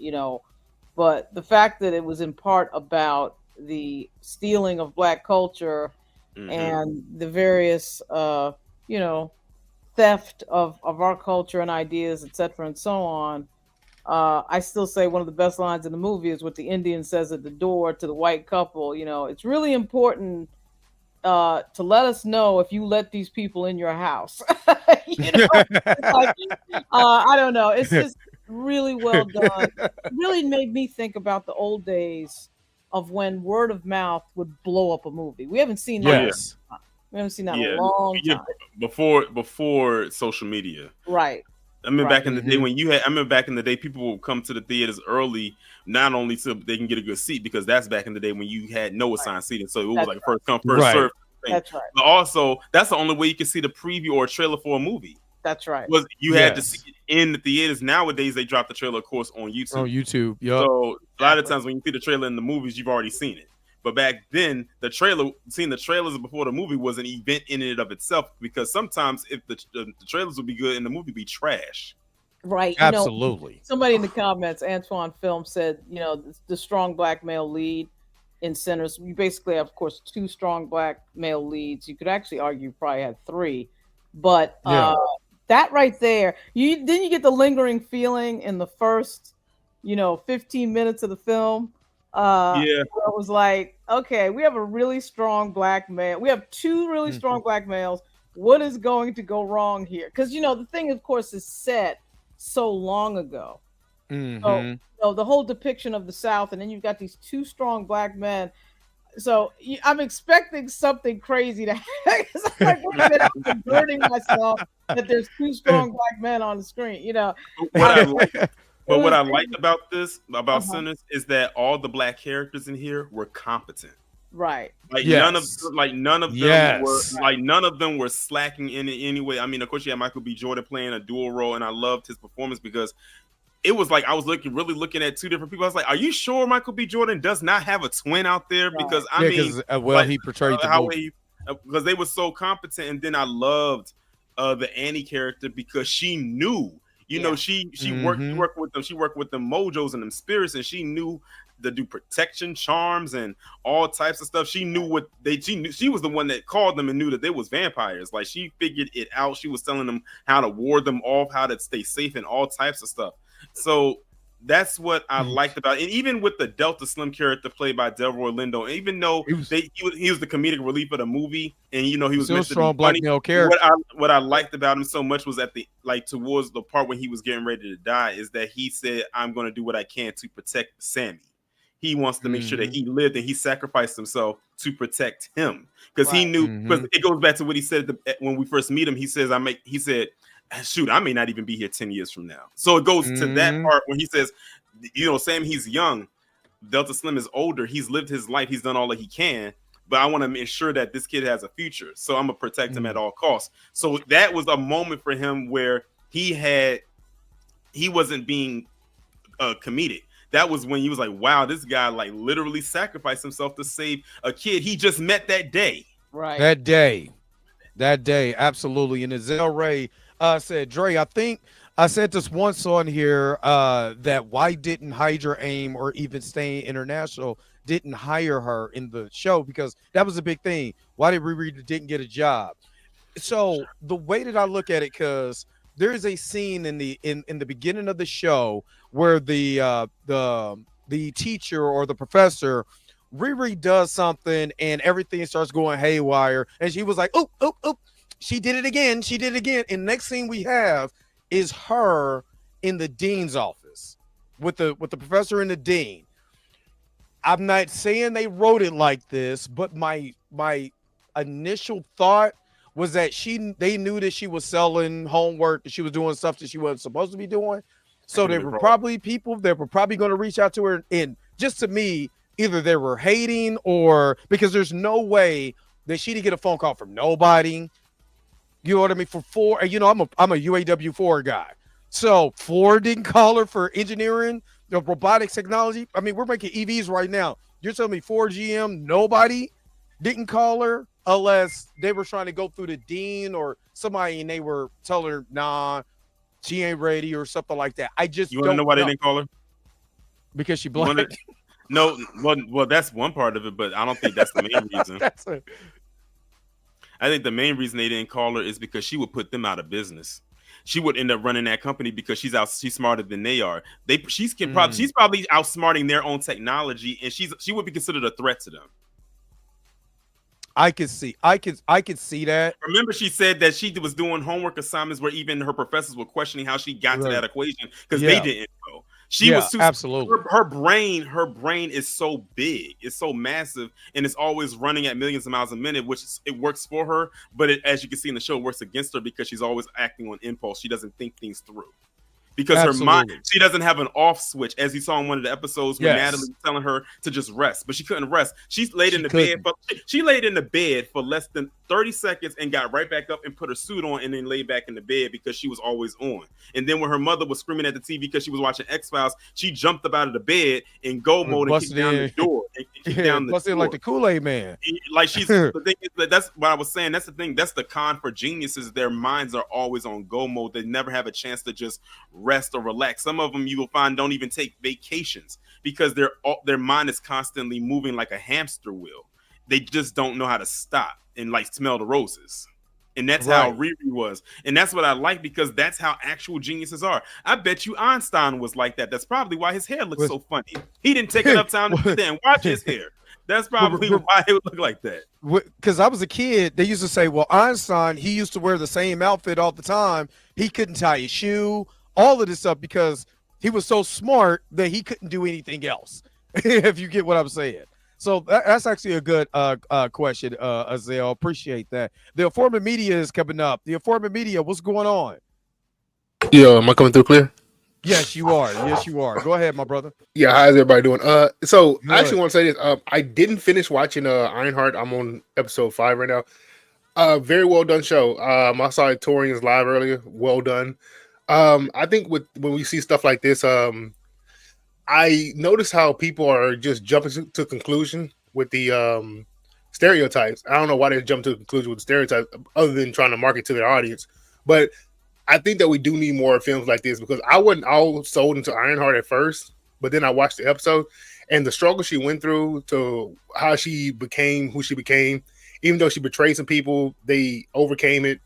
but the fact that it was in part about the stealing of black culture and the various theft of our culture and ideas, etc., and so on. I still say one of the best lines in the movie is what the Indian says at the door to the white couple. It's really important to let us know if you let these people in your house. I don't know. It's just really well done. It really made me think about the old days of when word of mouth would blow up a movie. We haven't seen that. We haven't seen that in a long time. Before social media. Right. I mean, back in the day when I remember back in the day, people would come to the theaters early, not only so they can get a good seat, because that's back in the day when you had no assigned seating. So it was like first come, first serve thing. That's right. But also, that's the only way you can see the preview or a trailer for a movie. That's right. Was you had to see it in the theaters. Nowadays, they drop the trailer, of course, on YouTube. On YouTube, yeah. So a lot of times when you see the trailer in the movies, you've already seen it. But back then, seeing the trailers before the movie was an event in and of itself, because sometimes if the trailers would be good and the movie be trash. Right. Absolutely. Somebody in the comments, Antoine Film said, the strong black male lead in Sinners. You basically have, of course, 2 strong black male leads. You could actually argue you probably had 3. But that right there, you get the lingering feeling in the first, 15 minutes of the film Yeah. Where it was like, okay, we have a really strong black male. We have two really strong black males. What is going to go wrong here? Because the thing, of course, is set so long ago. So the whole depiction of the South, and then you've got these two strong black men. So I'm expecting something crazy to happen. I'm like, wait a minute, I'm converting myself that there's two strong black men on the screen. What I liked about this, about Sinners, is that all the black characters in here were competent. Right. None of them were slacking in any way. I mean, of course, you had Michael B. Jordan playing a dual role, and I loved his performance because it was like I was looking at two different people. I was like, "Are you sure Michael B. Jordan does not have a twin out there?" Because he portrayed because they were so competent. And then I loved the Annie character because she knew, she worked with them. She worked with them mojos and them spirits, and she knew to do protection charms and all types of stuff. She knew she was the one that called them and knew that they was vampires. Like, she figured it out. She was telling them how to ward them off, how to stay safe, and all types of stuff. So that's what I liked about it. And even with the Delta Slim character played by Delroy Lindo, even though he was the comedic relief of the movie, and he was meant to be funny, male character. What I liked about him so much was at towards the part when he was getting ready to die, is that he said, "I'm going to do what I can to protect Sammy." He wants to make sure that he lived, and he sacrificed himself to protect him, because he knew. Because it goes back to what he said when we first meet him. He said, "Shoot, I may not even be here 10 years from now." So it goes to that part when he says, Sam, he's young. Delta Slim is older. He's lived his life. He's done all that he can. But I want to make sure that this kid has a future. So I'm going to protect him at all costs. So that was a moment for him where he wasn't being comedic. That was when he was like, wow, this guy literally sacrificed himself to save a kid he just met that day. Right. That day. Absolutely. And Azelle Ray said, Dre, I think I said this once on here that why didn't Hydra AIM or even Stay International didn't hire her in the show, because that was a big thing. Why did RiRi didn't get a job? So the way that I look at it, because there is a scene in the beginning of the show where the teacher or the professor, RiRi does something and everything starts going haywire, and she was like, "Oh, she did it again. She did it again." And next thing we have is her in the dean's office with the professor and the dean. I'm not saying they wrote it like this, but my initial thought was that they knew that she was selling homework, that she was doing stuff that she wasn't supposed to be doing. So there were probably people that were probably going to reach out to her. And just to me, either they were hating, or because there's no way that she didn't get a phone call from nobody. You know what I mean? For Ford, I'm a UAW Ford guy. So Ford didn't call her for engineering, the robotics technology. I mean, we're making EVs right now. You're telling me Ford, GM, nobody didn't call her unless they were trying to go through the dean or somebody, and they were telling her, nah, she ain't ready or something like that. You want to know why they didn't call her? Because she black. No, well, that's one part of it, but I don't think that's the main reason. I think the main reason they didn't call her is because she would put them out of business. She would end up running that company because she's smarter than they are. She's probably outsmarting their own technology, and she would be considered a threat to them. I could see that. Remember, she said that she was doing homework assignments where even her professors were questioning how she got to that equation because they didn't know. She was too, absolutely. Her brain is so big, it's so massive, and it's always running at millions of miles a minute, which it works for her. But as you can see in the show, it works against her because she's always acting on impulse. She doesn't think things through. Because her mind, she doesn't have an off switch, as you saw in one of the episodes when Natalie was telling her to just rest, but she couldn't rest. She laid in the bed for less than 30 seconds and got right back up and put her suit on and then laid back in the bed because she was always on. And then when her mother was screaming at the TV because she was watching X-Files, she jumped up out of the bed in go mode and kicked down the door. Busted like the Kool-Aid man. Like she's the thing is, that's what I was saying. That's the thing. That's the con for geniuses. Their minds are always on go mode. They never have a chance to just rest or relax. Some of them you will find don't even take vacations because their mind is constantly moving like a hamster wheel. They just don't know how to stop and smell the roses. And that's how RiRi was. And that's what I like, because that's how actual geniuses are. I bet you Einstein was like that. That's probably why his hair looks so funny. He didn't take enough time to sit there and watch his hair. That's probably why it would look like that. Because I was a kid, they used to say, well, Einstein, he used to wear the same outfit all the time. He couldn't tie his shoe, all of this stuff, because he was so smart that he couldn't do anything else, if you get what I'm saying. So that's actually a good question, Azale. Appreciate that. The Informant Media is coming up. The Informant Media, what's going on? Yo, am I coming through clear? Yes, you are. Yes, you are. Go ahead, my brother. Yeah, how's everybody doing? So Good. I actually want to say this. I didn't finish watching Ironheart. I'm on episode 5 right now. Very well done show. I saw Torian's live earlier. Well done. I think when we see stuff like this, I notice how people are just jumping to conclusion with the stereotypes. I don't know why they jump to a conclusion with the stereotypes other than trying to market to their audience. But I think that we do need more films like this, because I wasn't all sold into Ironheart at first, but then I watched the episode and the struggle she went through to how she became who she became. Even though she betrayed some people, they overcame it.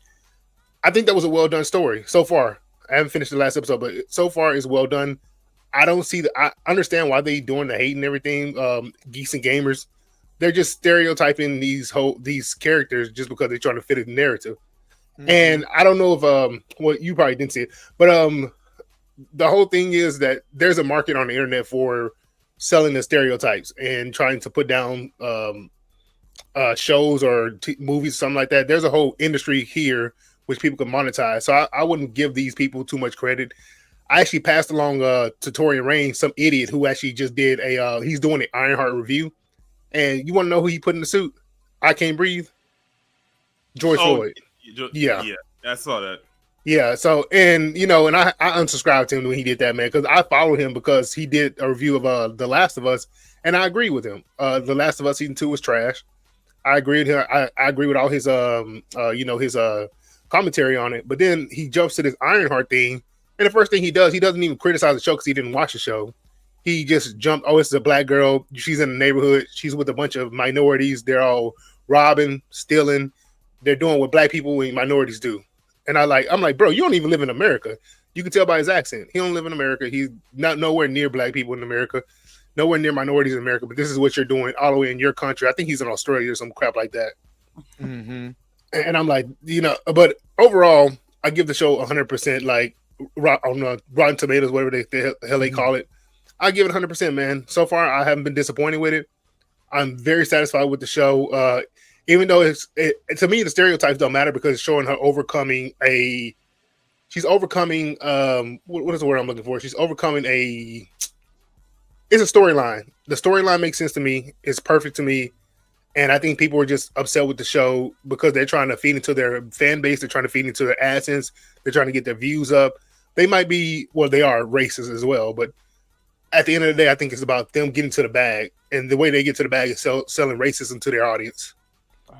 I think that was a well done story so far. I haven't finished the last episode, but so far it's well done. I don't see I understand why they doing the hate and everything. Geeks and gamers, they're just stereotyping these characters just because they're trying to fit a narrative. Mm-hmm. And I don't know if well, you probably didn't see it, but the whole thing is that there's a market on the internet for selling the stereotypes and trying to put down shows or movies, something like that. There's a whole industry here which people can monetize. So I wouldn't give these people too much credit. I actually passed along to Torian Rain, some idiot who actually just did he's doing an Ironheart review. And you want to know who he put in the suit? I Can't Breathe. George Floyd. Yeah, I saw that. Yeah, so, and I unsubscribed to him when he did that, man, because I follow him because he did a review of The Last of Us, and I agree with him. The Last of Us season 2 was trash. I agree with him. I agree with all his his commentary on it. But then he jumps to this Ironheart thing, and the first thing he doesn't even criticize the show because he didn't watch the show. He just jumped. Oh, it's a black girl. She's in the neighborhood. She's with a bunch of minorities. They're all robbing, stealing. They're doing what black people and minorities do. And I'm like, bro, you don't even live in America. You can tell by his accent. He don't live in America. He's not nowhere near black people in America, nowhere near minorities in America. But this is what you're doing all the way in your country. I think he's in Australia or some crap like that. Mm-hmm. And I'm like, but overall, I give the show 100%. Like on Rotten Tomatoes, whatever the hell they call it, I give it 100%, man. So far, I haven't been disappointed with it. I'm very satisfied with the show. Even though to me, the stereotypes don't matter because it's showing her overcoming she's overcoming, what is the word I'm looking for? She's overcoming it's a storyline. The storyline makes sense to me. It's perfect to me. And I think people are just upset with the show because they're trying to feed into their fan base. They're trying to feed into their AdSense. They're trying to get their views up. They might be, well, they are racist as well. But at the end of the day, I think it's about them getting to the bag. And the way they get to the bag is selling racism to their audience.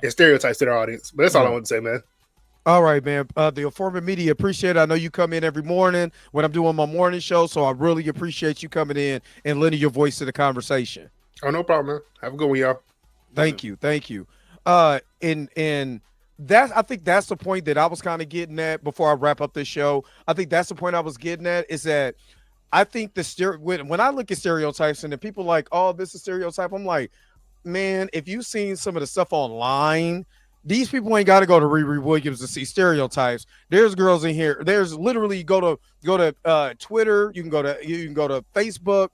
And stereotypes to their audience. But that's all I want to say, man. All right, man. The Informant Media, appreciate it. I know you come in every morning when I'm doing my morning show, so I really appreciate you coming in and lending your voice to the conversation. Oh, no problem, man. Have a good one, y'all. Thank you. And that's, I think that's the point that I was kind of getting at before I wrap up this show. I think that's the point I was getting at, is that I think when I look at stereotypes and the people like, oh, this is stereotype, I'm like, man, if you've seen some of the stuff online, these people ain't got to go to RiRi Williams to see stereotypes. There's girls in here. There's literally go to Twitter. You can go to Facebook.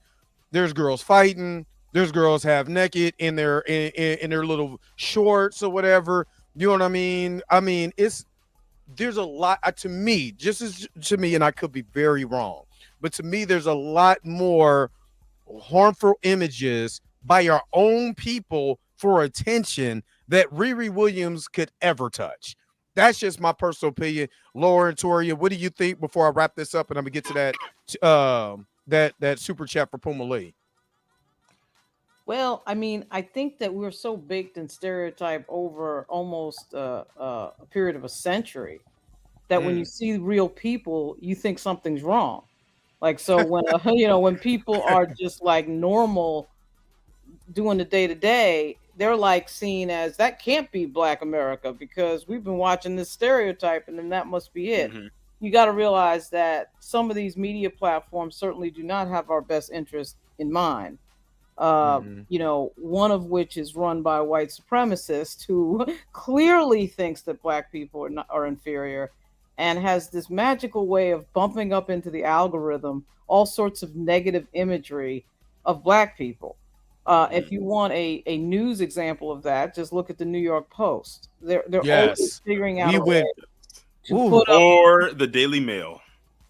There's girls fighting. There's girls half naked in their little shorts or whatever. You know what I mean? I mean, there's a lot to me, just as to me, and I could be very wrong, but to me, there's a lot more harmful images by our own people for attention that RiRi Williams could ever touch. That's just my personal opinion. Laura and Toria, what do you think before I wrap this up? And I'm gonna get to that super chat for Puma Lee. Well, I mean, I think that we're so baked in stereotype over almost a period of a century that when you see real people, you think something's wrong. Like, so when when people are just like normal doing the day to day, they're like seen as that can't be Black America because we've been watching this Stereotype and then that must be it. Mm-hmm. You got to realize that some of these media platforms certainly do not have our best interest in mind. You know, one of which is run by a white supremacist who clearly thinks that Black people are inferior and has this magical way of bumping up into the algorithm all sorts of negative imagery of Black people. If you want a news example of that, just look at the New York Post. They're always figuring out a way to put up, or the Daily Mail.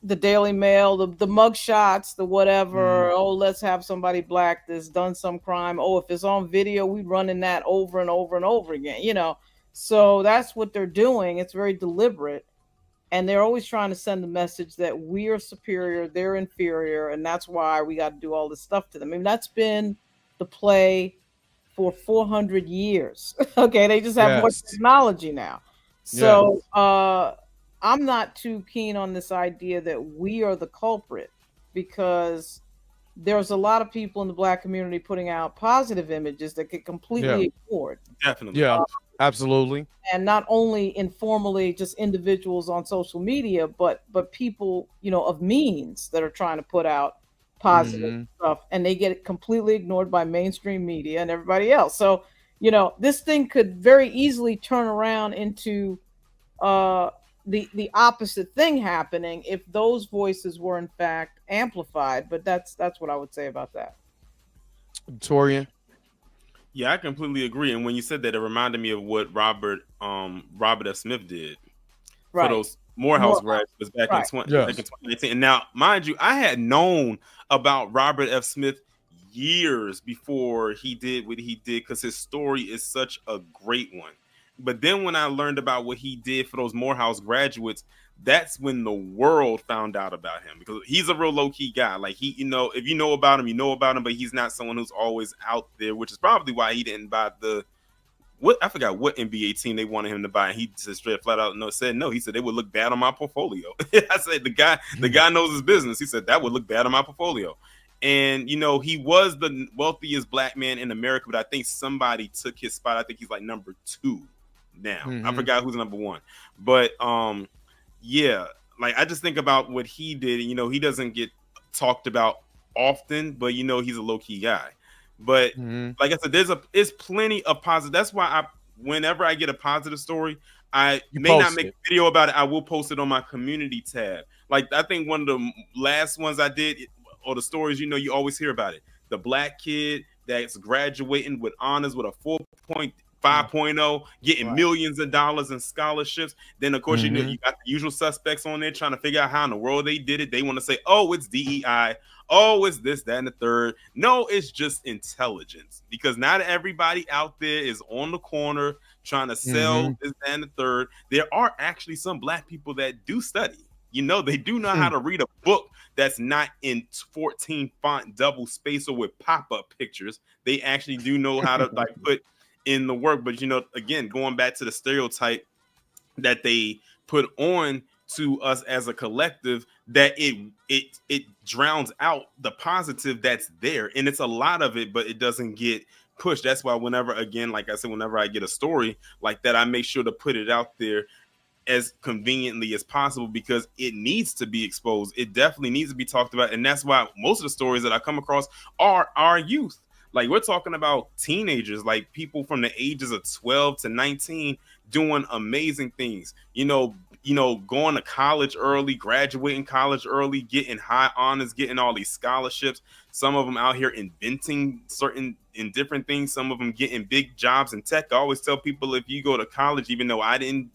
The Daily Mail, the mug shots, the whatever. Oh, let's have somebody Black that's done some crime. Oh, if it's on video, we running that over and over and over again. You know, so that's what they're doing. It's very deliberate, and they're always trying to send the message that we are superior, they're inferior, and that's why we got to do all this stuff to them. I mean, that's been the play for 400 years. Okay, they just have more technology now. So I'm not too keen on this idea that we are the culprit, because there's a lot of people in the Black community putting out positive images that get completely ignored. Definitely. Yeah, absolutely. And not only informally just individuals on social media, but people, you know, of means that are trying to put out positive stuff, and they get completely ignored by mainstream media and everybody else. So, you know, this thing could very easily turn around into the opposite thing happening if those voices were in fact amplified. But that's what I would say about that. Torian. Yeah, I completely agree. And when you said that, it reminded me of what Robert F. Smith did for those Morehouse graduates back in 2018. And now, mind you, I had known about Robert F. Smith years before he did what he did, because his story is such a great one. But then when I learned about what he did for those Morehouse graduates, that's when the world found out about him, because he's a real low-key guy. Like, he, you know, if you know about him, you know about him, but he's not someone who's always out there, which is probably why he didn't buy I forgot what NBA team they wanted him to buy. And he just straight flat out said no. He said they would look bad on my portfolio. I said the guy knows his business. He said that would look bad on my portfolio. And, you know, he was the wealthiest Black man in America, but I think somebody took his spot. I think he's like number 2 now. I forgot who's number 1. But yeah, like, I just think about what he did. You know, he doesn't get talked about often, but, you know, he's a low-key guy. But like I said, there's plenty of positive. That's why whenever I get a positive story, I may not make a video about it. I will post it on my community tab. Like, I think one of the last ones I did, or the stories, you know, you always hear about it. The Black kid that's graduating with honors with a 4.5.0, getting millions of dollars in scholarships. Then, of course, you know, you got the usual suspects on there trying to figure out how in the world they did it. They want to say, oh, it's DEI. Oh, it's this, that, and the third. No, it's just intelligence, because not everybody out there is on the corner trying to sell this, that, and the third. There are actually some Black people that do study. You know, they do know how to read a book that's not in 14 font double space or with pop-up pictures. They actually do know how to like put in the work. But, you know, again, going back to the stereotype that they put on to us as a collective, that it drowns out the positive that's there, and it's a lot of it, but it doesn't get pushed. That's why whenever, again, like I said, whenever I get a story like that, I make sure to put it out there as conveniently as possible, because it needs to be exposed. It definitely needs to be talked about. And that's why most of the stories that I come across are our youth. Like, we're talking about teenagers, like people from the ages of 12 to 19 doing amazing things, you know, going to college early, graduating college early, getting high honors, getting all these scholarships. Some of them out here inventing different things. Some of them getting big jobs in tech. I always tell people, if you go to college, even though I didn't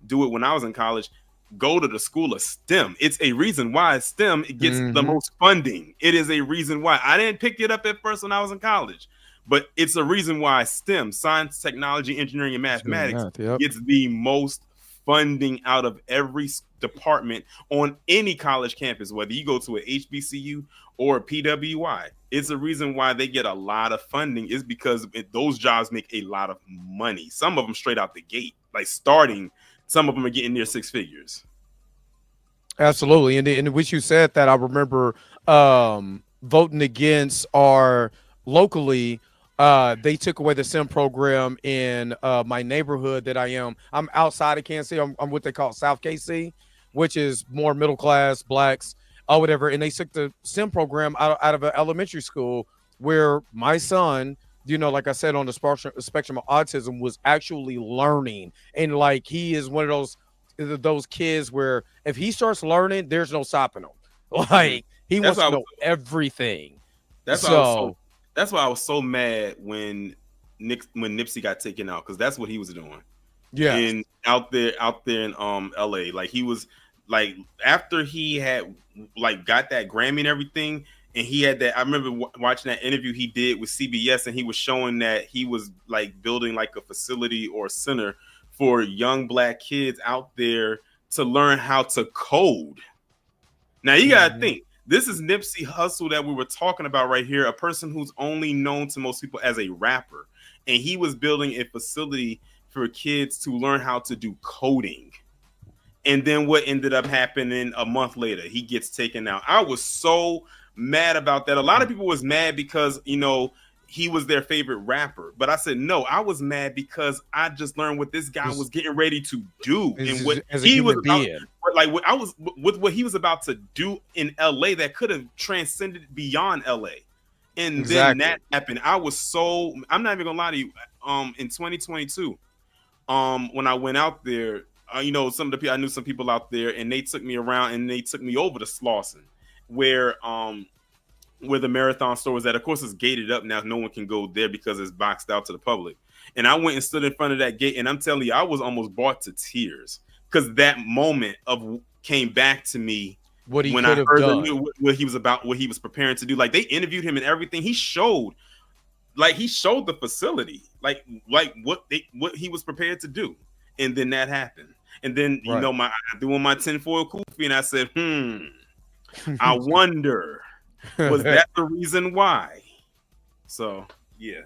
do it when I was in college, go to the school of STEM. It's a reason why STEM gets the most funding. It is a reason why. I didn't pick it up at first when I was in college, but it's a reason why STEM, science, technology, engineering, and mathematics, gets the most funding out of every department on any college campus, whether you go to a HBCU or a PWI. It's a reason why they get a lot of funding, is because those jobs make a lot of money. Some of them straight out the gate, like starting. Some of them are getting near 6 figures. Absolutely. And which you said that, I remember voting against our locally they took away the sim program in my neighborhood that I am. I'm outside of Kansas City. I'm what they call South KC, which is more middle class blacks or whatever. And they took the sim program out of an elementary school where my son, you know, like I said, on the spectrum of autism, was actually learning. And like he is one of those kids where if he starts learning, there's no stopping him. Like he wants to know everything. That's why I was so mad when Nipsey got taken out, because that's what he was doing. Yeah. And out there in LA, like he was like, after he had like got that Grammy and everything, and he had that, I remember watching that interview he did with CBS, and he was showing that he was like building like a facility or a center for young black kids out there to learn how to code. Now you gotta think, this is Nipsey Hussle that we were talking about right here, a person who's only known to most people as a rapper. And he was building a facility for kids to learn how to do coding. And then what ended up happening a month later, he gets taken out. I was so mad about that. A lot of people was mad because, you know, he was their favorite rapper. But I said, no, I was mad because I just learned what this guy was getting ready to do. And what he was about, like what I was with what he was about to do in LA that could have transcended beyond LA. And then that happened. I'm not even gonna lie to you. In 2022, when I went out there, you know, some of the people, I knew some people out there, and they took me around and they took me over to Slauson, where the Marathon store was at. Of course, it's gated up now. No one can go there because it's boxed out to the public. And I went and stood in front of that gate, and I'm telling you, I was almost brought to tears because that moment came back to me when I heard what he was about, what he was preparing to do. Like, they interviewed him and everything. He showed the facility, like what he was prepared to do. And then that happened. And then, you know, I doing my tinfoil kufi, and I said, I wonder, was that the reason why? So, yeah.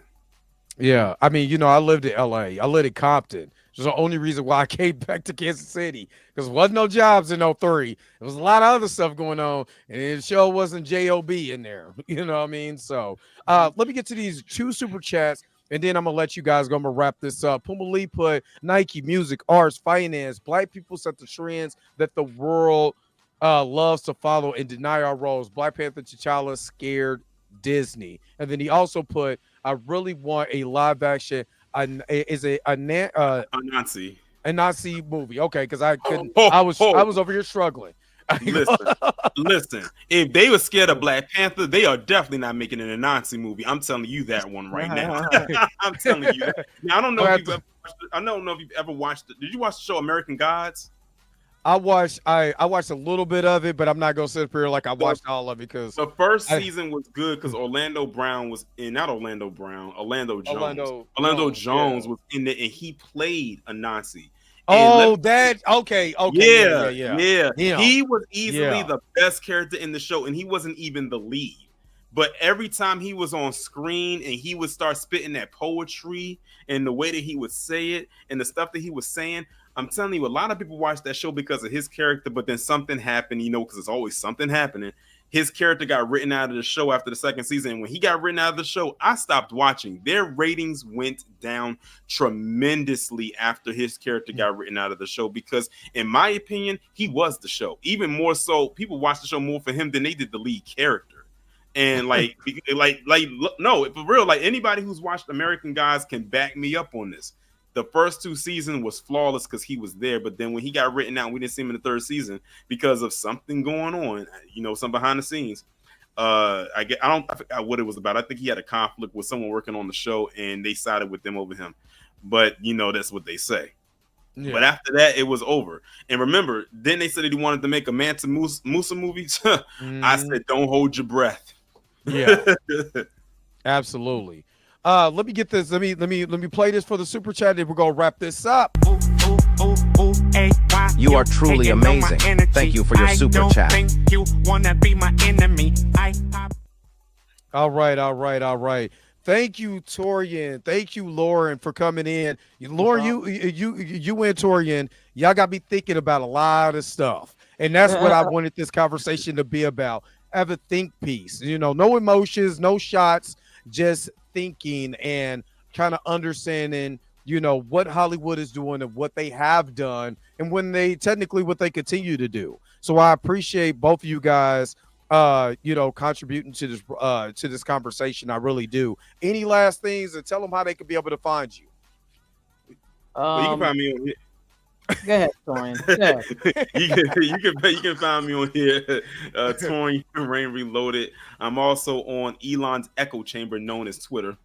Yeah. I mean, you know, I lived in LA. I lived in Compton. It's the only reason why I came back to Kansas City, because there wasn't no jobs in 03. There was a lot of other stuff going on, and it sure wasn't JOB in there. You know what I mean? So let me get to these 2 super chats, and then I'm going to let you guys go. I'm going to wrap this up. Puma Lee put Nike, music, arts, finance. Black people set the trends that the world loves to follow and deny our roles. Black Panther, T'Challa scared Disney. And then he also put, I really want a live action a Nazi movie. Okay, because I couldn't. I was over here struggling. Listen. If they were scared of Black Panther, they are definitely not making it a Nazi movie. I'm telling you that one right now. I'm telling you that. Now, I don't know if you've ever watched it. Did you watch the show American Gods? I watched a little bit of it, but I'm not gonna sit up here like I watched all of it, because the first season was good because Orlando Jones was in it, and he played a Nazi. Okay. Yeah. He was easily the best character in the show, and he wasn't even the lead. But every time he was on screen and he would start spitting that poetry and the way that he would say it and the stuff that he was saying, I'm telling you, a lot of people watch that show because of his character, but then something happened, you know, because there's always something happening. His character got written out of the show after the second season. And when he got written out of the show, I stopped watching. Their ratings went down tremendously after his character got written out of the show, because in my opinion, he was the show. Even more so, people watched the show more for him than they did the lead character. And no, for real, like anybody who's watched American Gods can back me up on this. The first 2 seasons was flawless because he was there, but then when he got written out, we didn't see him in the 3rd season because of something going on, you know, some behind the scenes. I forgot what it was about. I think he had a conflict with someone working on the show, and they sided with them over him. But you know, that's what they say. Yeah. But after that, it was over. And remember, then they said that he wanted to make a Mansa Musa movie. I said, don't hold your breath. Yeah, absolutely. Let me get this. Let me play this for the super chat, and we're gonna wrap this up. You are truly amazing. Thank you for your super chat. You wanna be my enemy. All right. Thank you, Torian. Thank you, Lauren, for coming in. Lauren, you and Torian, y'all got me thinking about a lot of stuff, and that's what I wanted this conversation to be about. Have a think piece. You know, no emotions, no shots. just thinking and kind of understanding, you know, what Hollywood is doing and what they have done and when they technically what they continue to do. So I appreciate both of you guys you know, contributing to this conversation. I really do. Any last things, and tell them how they could be able to find you. Well, you can find me on here. Go ahead, Torian. Yeah. you can find me on here, Torian Rain Reloaded. I'm also on Elon's echo chamber, known as Twitter,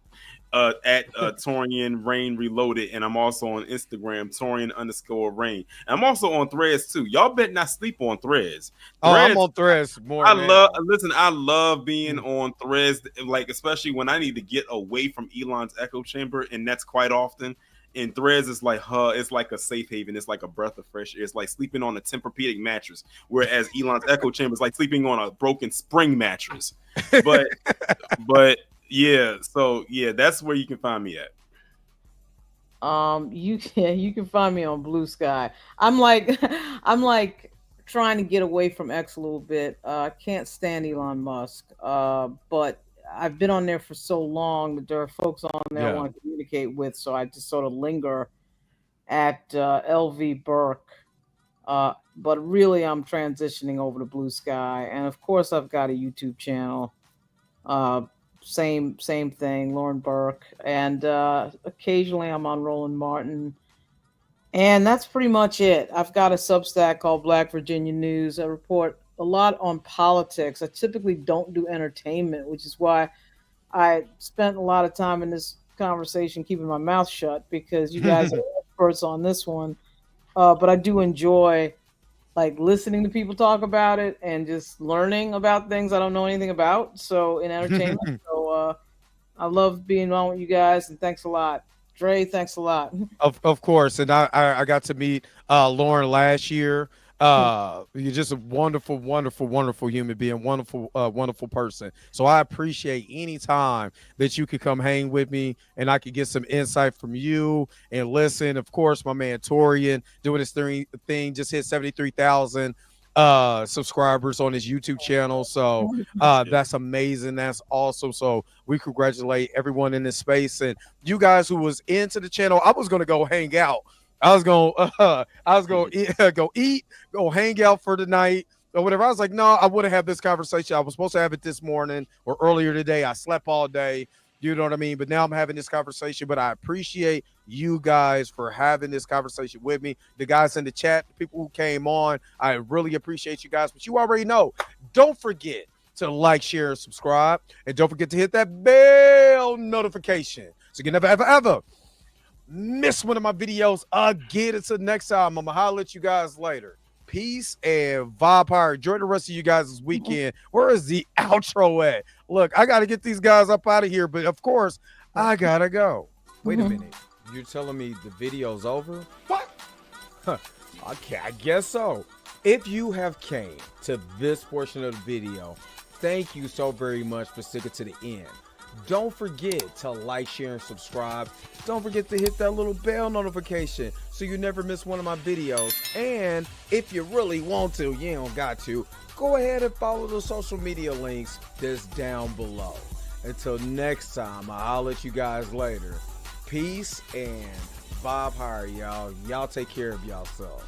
at Torian Rain Reloaded, and I'm also on Instagram, Torian_Rain. I'm also on Threads too. Y'all better not sleep on Threads. I'm on Threads more. I love being on Threads, like especially when I need to get away from Elon's echo chamber, and that's quite often. And Threads is like it's like a safe haven. It's like a breath of fresh air. It's like sleeping on a Tempur-Pedic mattress, whereas Elon's echo chamber is like sleeping on a broken spring mattress. But yeah, so yeah, that's where you can find me at. You can find me on Blue Sky. I'm like trying to get away from X a little bit. I can't stand Elon Musk, but I've been on there for so long that there are folks on there I want to communicate with, so I just sort of linger at LV Burke. But really, I'm transitioning over to Blue Sky, and of course, I've got a YouTube channel. Same thing, Lauren Burke, and occasionally I'm on Roland Martin, and that's pretty much it. I've got a Substack called Black Virginia News. I report a lot on politics. I typically don't do entertainment, which is why I spent a lot of time in this conversation keeping my mouth shut, because you guys are experts on this one. But I do enjoy like listening to people talk about it and just learning about things I don't know anything about. So in entertainment, so I love being on with you guys, and thanks a lot. Dre, thanks a lot. Of course, and I got to meet Lauren last year. You're just a wonderful human being, wonderful person. So I appreciate any time that you could come hang with me and I could get some insight from you and listen. Of course, my man Torian doing his thing just hit 73,000 subscribers on his YouTube channel. So that's amazing. That's awesome. So we congratulate everyone in this space, and you guys who was into the channel. I was going to go hang out. I was gonna go eat, go hang out for the night or whatever. I was like, no, I wouldn't have this conversation. I was supposed to have it this morning or earlier today. I slept all day. You know what I mean? But now I'm having this conversation. But I appreciate you guys for having this conversation with me. The guys in the chat, the people who came on, I really appreciate you guys. But you already know, don't forget to like, share, and subscribe. And don't forget to hit that bell notification so you can never, ever miss one of my videos again. Until next time, I'm gonna holler at you guys later. Peace and vibe power. Enjoy the rest of you guys this weekend. Where is the outro at? Look, I gotta get these guys up out of here, but of course I gotta go. Wait a minute, you're telling me the video's over? What? Okay, I guess so. If you have came to this portion of the video, thank you so very much for sticking to the end. Don't forget to like, share, and subscribe. Don't forget to hit that little bell notification so you never miss one of my videos. And if you really want to, you don't got to, go ahead and follow the social media links that's down below. Until next time, I'll let you guys later. Peace and vibe higher, y'all. Y'all take care of yourself.